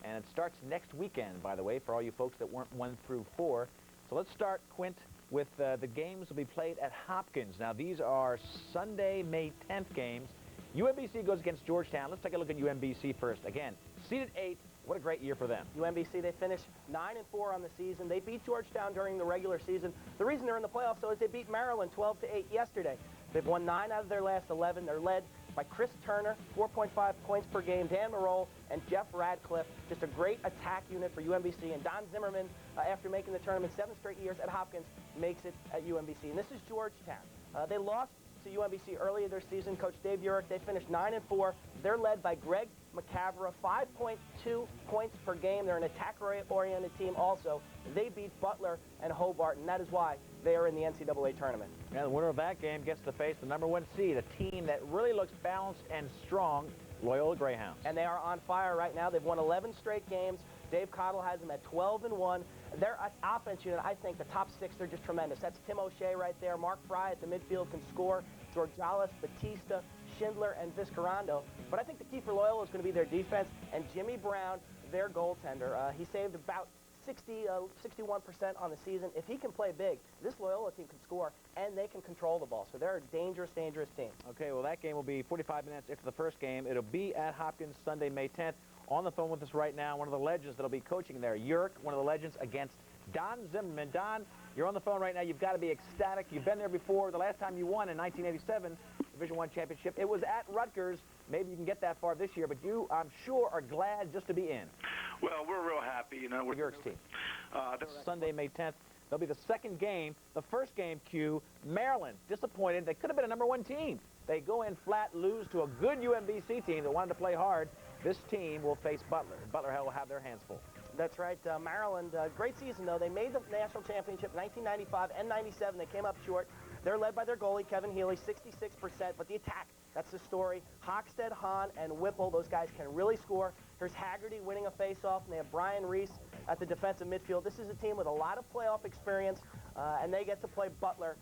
And it starts next weekend, by the way, for all you folks that weren't 1 through 4. So let's start, Quint, with the games will be played at Hopkins. Now, these are Sunday, May 10th games. UMBC goes against Georgetown. Let's take a look at UMBC first. Again, seeded 8th. What a great year for them. UMBC, they finished 9-4 on the season. They beat Georgetown during the regular season. The reason they're in the playoffs, though, is they beat Maryland 12-8 yesterday. They've won 9 out of their last 11. They're led by Chris Turner, 4.5 points per game, Dan Marole, and Jeff Radcliffe. Just a great attack unit for UMBC. And Don Zimmerman, after making the tournament 7 straight years at Hopkins, makes it at UMBC. And this is Georgetown. They lost to UMBC earlier this season. Coach Dave Urich, they finished 9-4. They're led by Greg McCavra, 5.2 points per game. They're an attack-oriented team also. They beat Butler and Hobart, and that is why they are in the NCAA tournament. And the winner of that game gets to face the #1 seed, a team that really looks balanced and strong, Loyola Greyhounds. And they are on fire right now. They've won 11 straight games. Dave Cottle has them at 12-1. Their offense unit, I think, the top 6, they're just tremendous. That's Tim O'Shea right there. Mark Fry at the midfield can score. Georgialis, Batista, Schindler, and Viscarando. But I think the key for Loyola is going to be their defense, and Jimmy Brown, their goaltender. He saved about 61% on the season. If he can play big, this Loyola team can score, and they can control the ball. So they're a dangerous, dangerous team. Okay, well, that game will be 45 minutes after the first game. It'll be at Hopkins Sunday, May 10th. On the phone with us right now, one of the legends that'll be coaching there, Urich, one of the legends, against Don Zimmerman. Don, you're on the phone right now. You've got to be ecstatic. You've been there before. The last time you won in 1987, Division I championship, it was at Rutgers. Maybe you can get that far this year, but you, I'm sure, are glad just to be in. Well, we're real happy, you know. We're Urich's team. Sunday, May 10th. That'll be the second game. The first game, Q, Maryland, disappointed. They could have been a #1 team. They go in flat, lose to a good UMBC team that wanted to play hard. This team will face Butler. Butler will have their hands full. That's right. Maryland, great season, though. They made the national championship 1995 and 97. They came up short. They're led by their goalie, Kevin Healy, 66%. But the attack, that's the story. Hockstead, Hahn, and Whipple, those guys can really score. Here's Haggerty winning a face-off, and they have Brian Reese at the defensive midfield. This is a team with a lot of playoff experience, and they get to play Butler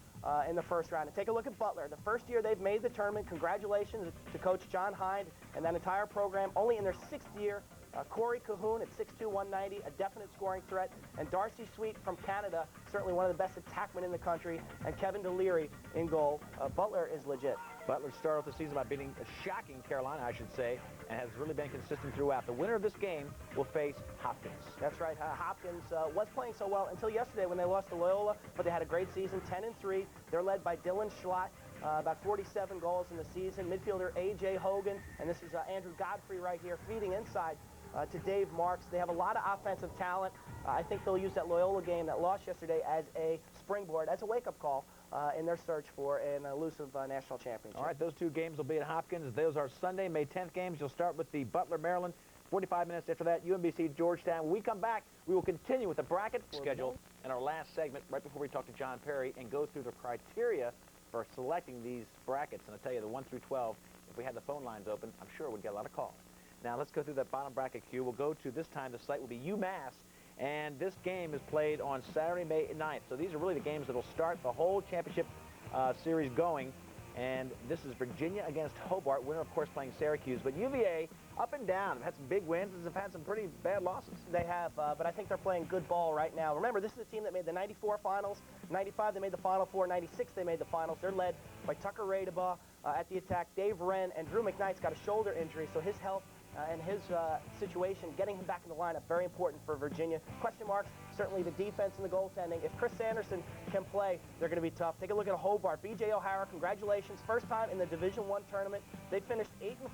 in the first round. And take a look at Butler. The first year they've made the tournament. Congratulations to Coach John Hind and that entire program. Only in their 6th year, Corey Cahoon at 6'2", 190, a definite scoring threat. And Darcy Sweet from Canada, certainly one of the best attackmen in the country. And Kevin Deliri in goal. Butler is legit. Butler started off the season by beating a shocking Carolina, I should say, and has really been consistent throughout. The winner of this game will face Hopkins. That's right. Hopkins was playing so well until yesterday when they lost to Loyola, but they had a great season, 10-3. They're led by Dylan Schlott, about 47 goals in the season. Midfielder A.J. Hogan, and this is Andrew Godfrey right here, feeding inside to Dave Marks. They have a lot of offensive talent. I think they'll use that Loyola game that lost yesterday as a springboard, as a wake-up call in their search for an elusive national championship. All right, those two games will be at Hopkins. Those are Sunday, May 10th games. You'll start with the Butler, Maryland. 45 minutes after that, UMBC, Georgetown. When we come back, we will continue with the bracket schedule in our last segment, right before we talk to John Perry, and go through the criteria for selecting these brackets. And I'll tell you, the 1 through 12, if we had the phone lines open, I'm sure we'd get a lot of calls. Now, let's go through that bottom bracket, Q. We'll go to, this time, the site will be UMass. And this game is played on Saturday, May 9th. So these are really the games that will start the whole championship series going. And this is Virginia against Hobart. Winner, of course, playing Syracuse. But UVA, up and down. They've had some big wins. They've had some pretty bad losses. They have, but I think they're playing good ball right now. Remember, this is a team that made the 94 finals. 95, they made the Final Four. 96, they made the finals. They're led by Tucker Radebaugh at the attack. Dave Wren and Drew McKnight's got a shoulder injury, so his health and his situation, getting him back in the lineup, very important for Virginia. Question marks, certainly the defense and the goaltending. If Chris Sanderson can play, they're going to be tough. Take a look at Hobart. B.J. O'Hara, congratulations. First time in the Division I tournament. They finished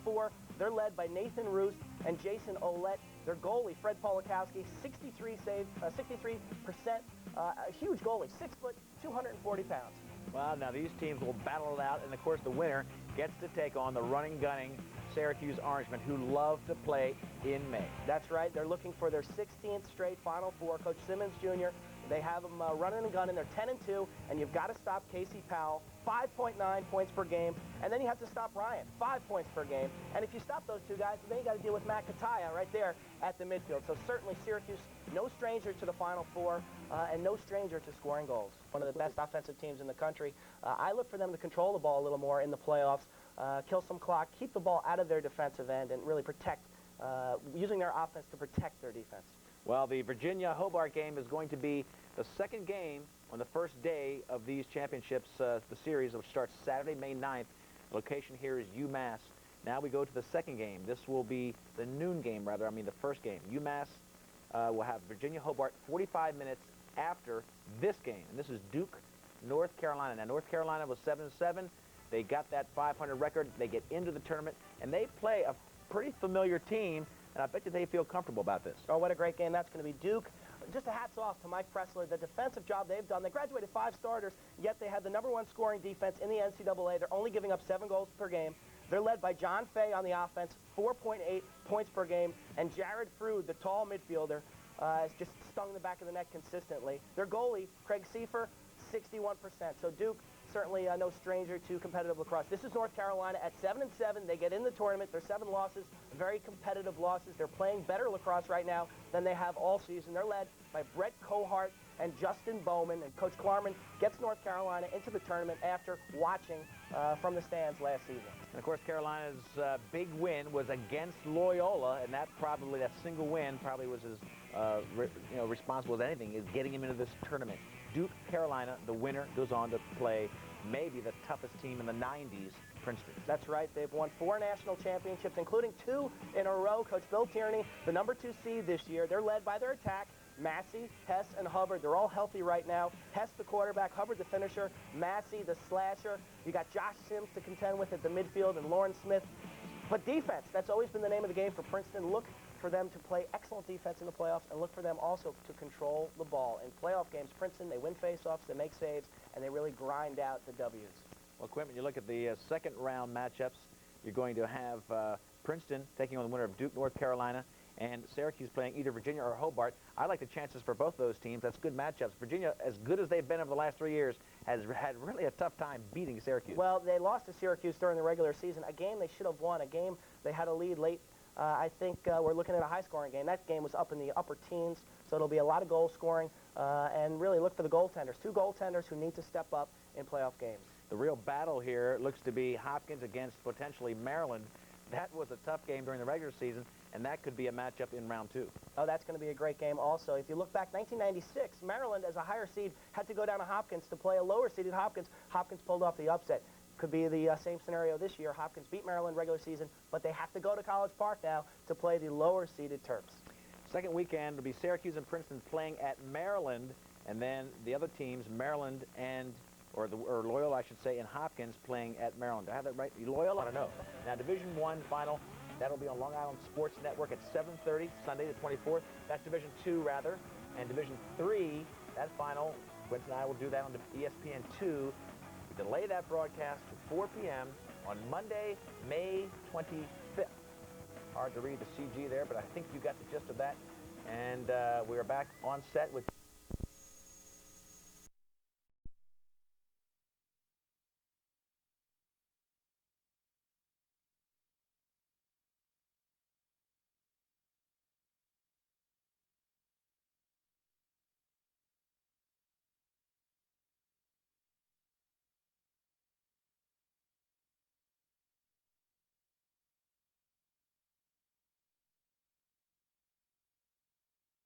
8-4. They're led by Nathan Roos and Jason Olette. Their goalie, Fred Polakowski, 63%, a huge goalie, 6 foot, 240 pounds. Well, now these teams will battle it out, and of course the winner gets to take on the running, gunning Syracuse Orangemen, who love to play in May. That's right. They're looking for their 16th straight Final Four. Coach Simmons Jr., they have them running and gunning. They're 10-2, and you've got to stop Casey Powell, 5.9 points per game, and then you have to stop Ryan, 5 points per game. And if you stop those two guys, then you got to deal with Matt Kataya right there at the midfield. So certainly Syracuse, no stranger to the Final Four, and no stranger to scoring goals. One of the best offensive teams in the country. I look for them to control the ball a little more in the playoffs, kill some clock, keep the ball out of their defensive end, and really protect, using their offense to protect their defense. Well, the Virginia-Hobart game is going to be the second game on the first day of these championships, the series, which starts Saturday, May 9th. The location here is UMass. Now we go to the second game. This will be the noon game, rather. I mean the first game. UMass will have Virginia Hobart 45 minutes after this game. And this is Duke, North Carolina. Now, North Carolina was 7-7. They got that 500 record. They get into the tournament, and they play a pretty familiar team, and I bet you they feel comfortable about this. Oh, what a great game that's going to be. Duke, just a hats off to Mike Pressler, the defensive job they've done. They graduated 5 starters, yet they had the #1 scoring defense in the NCAA. They're only giving up 7 goals per game. They're led by John Fay on the offense, 4.8 points per game, and Jared Frood, the tall midfielder, has just stung the back of the net consistently. Their goalie, Craig Seifer, 61%. So Duke, certainly no stranger to competitive lacrosse. This is North Carolina at 7-7. They get in the tournament. They're 7 losses, very competitive losses. They're playing better lacrosse right now than they have all season. They're led by Brett Cohart and Justin Bowman, and Coach Klarman gets North Carolina into the tournament after watching from the stands last season. And of course, Carolina's big win was against Loyola, and that single win probably was as responsible as anything, is getting him into this tournament. Duke, Carolina, the winner goes on to play maybe the toughest team in the 90s, Princeton. That's right. They've won 4 national championships, including 2 in a row. Coach Bill Tierney, the #2 seed this year. They're led by their attack, Massey, Hess, and Hubbard. They're all healthy right now. Hess, the quarterback, Hubbard, the finisher, Massey, the slasher. You got Josh Sims to contend with at the midfield, and Lauren Smith. But defense, that's always been the name of the game for Princeton. Look for them to play excellent defense in the playoffs, and look for them also to control the ball. In playoff games, Princeton, they win faceoffs, they make saves, and they really grind out the W's. Well, Quint, when you look at the second round matchups, you're going to have Princeton taking on the winner of Duke, North Carolina, and Syracuse playing either Virginia or Hobart. I like the chances for both those teams. That's good matchups. Virginia, as good as they've been over the last 3 years, has had really a tough time beating Syracuse. Well, they lost to Syracuse during the regular season, a game they should have won, a game they had a lead late. I think we're looking at a high-scoring game. That game was up in the upper teens, so it'll be a lot of goal scoring, and really look for the goaltenders. 2 goaltenders who need to step up in playoff games. The real battle here looks to be Hopkins against potentially Maryland. That was a tough game during the regular season, and that could be a matchup in round 2. Oh, that's going to be a great game also. If you look back, 1996, Maryland, as a higher seed, had to go down to Hopkins to play a lower-seeded Hopkins. Hopkins pulled off the upset. Could be the same scenario this year. Hopkins beat Maryland regular season, but they have to go to College Park now to play the lower-seeded Terps. Second weekend will be Syracuse and Princeton playing at Maryland, and then the other teams, Maryland and or Loyola, I should say, and Hopkins playing at Maryland. Do I have that right? Loyola? I don't know. Now, Division I final, that'll be on Long Island Sports Network at 7:30, Sunday the 24th. That's Division II, rather. And Division III, that final, Quentin and I will do that on ESPN2. We delay that broadcast to 4 p.m. on Monday, May 25th. Hard to read the CG there, but I think you got the gist of that. And we are back on set with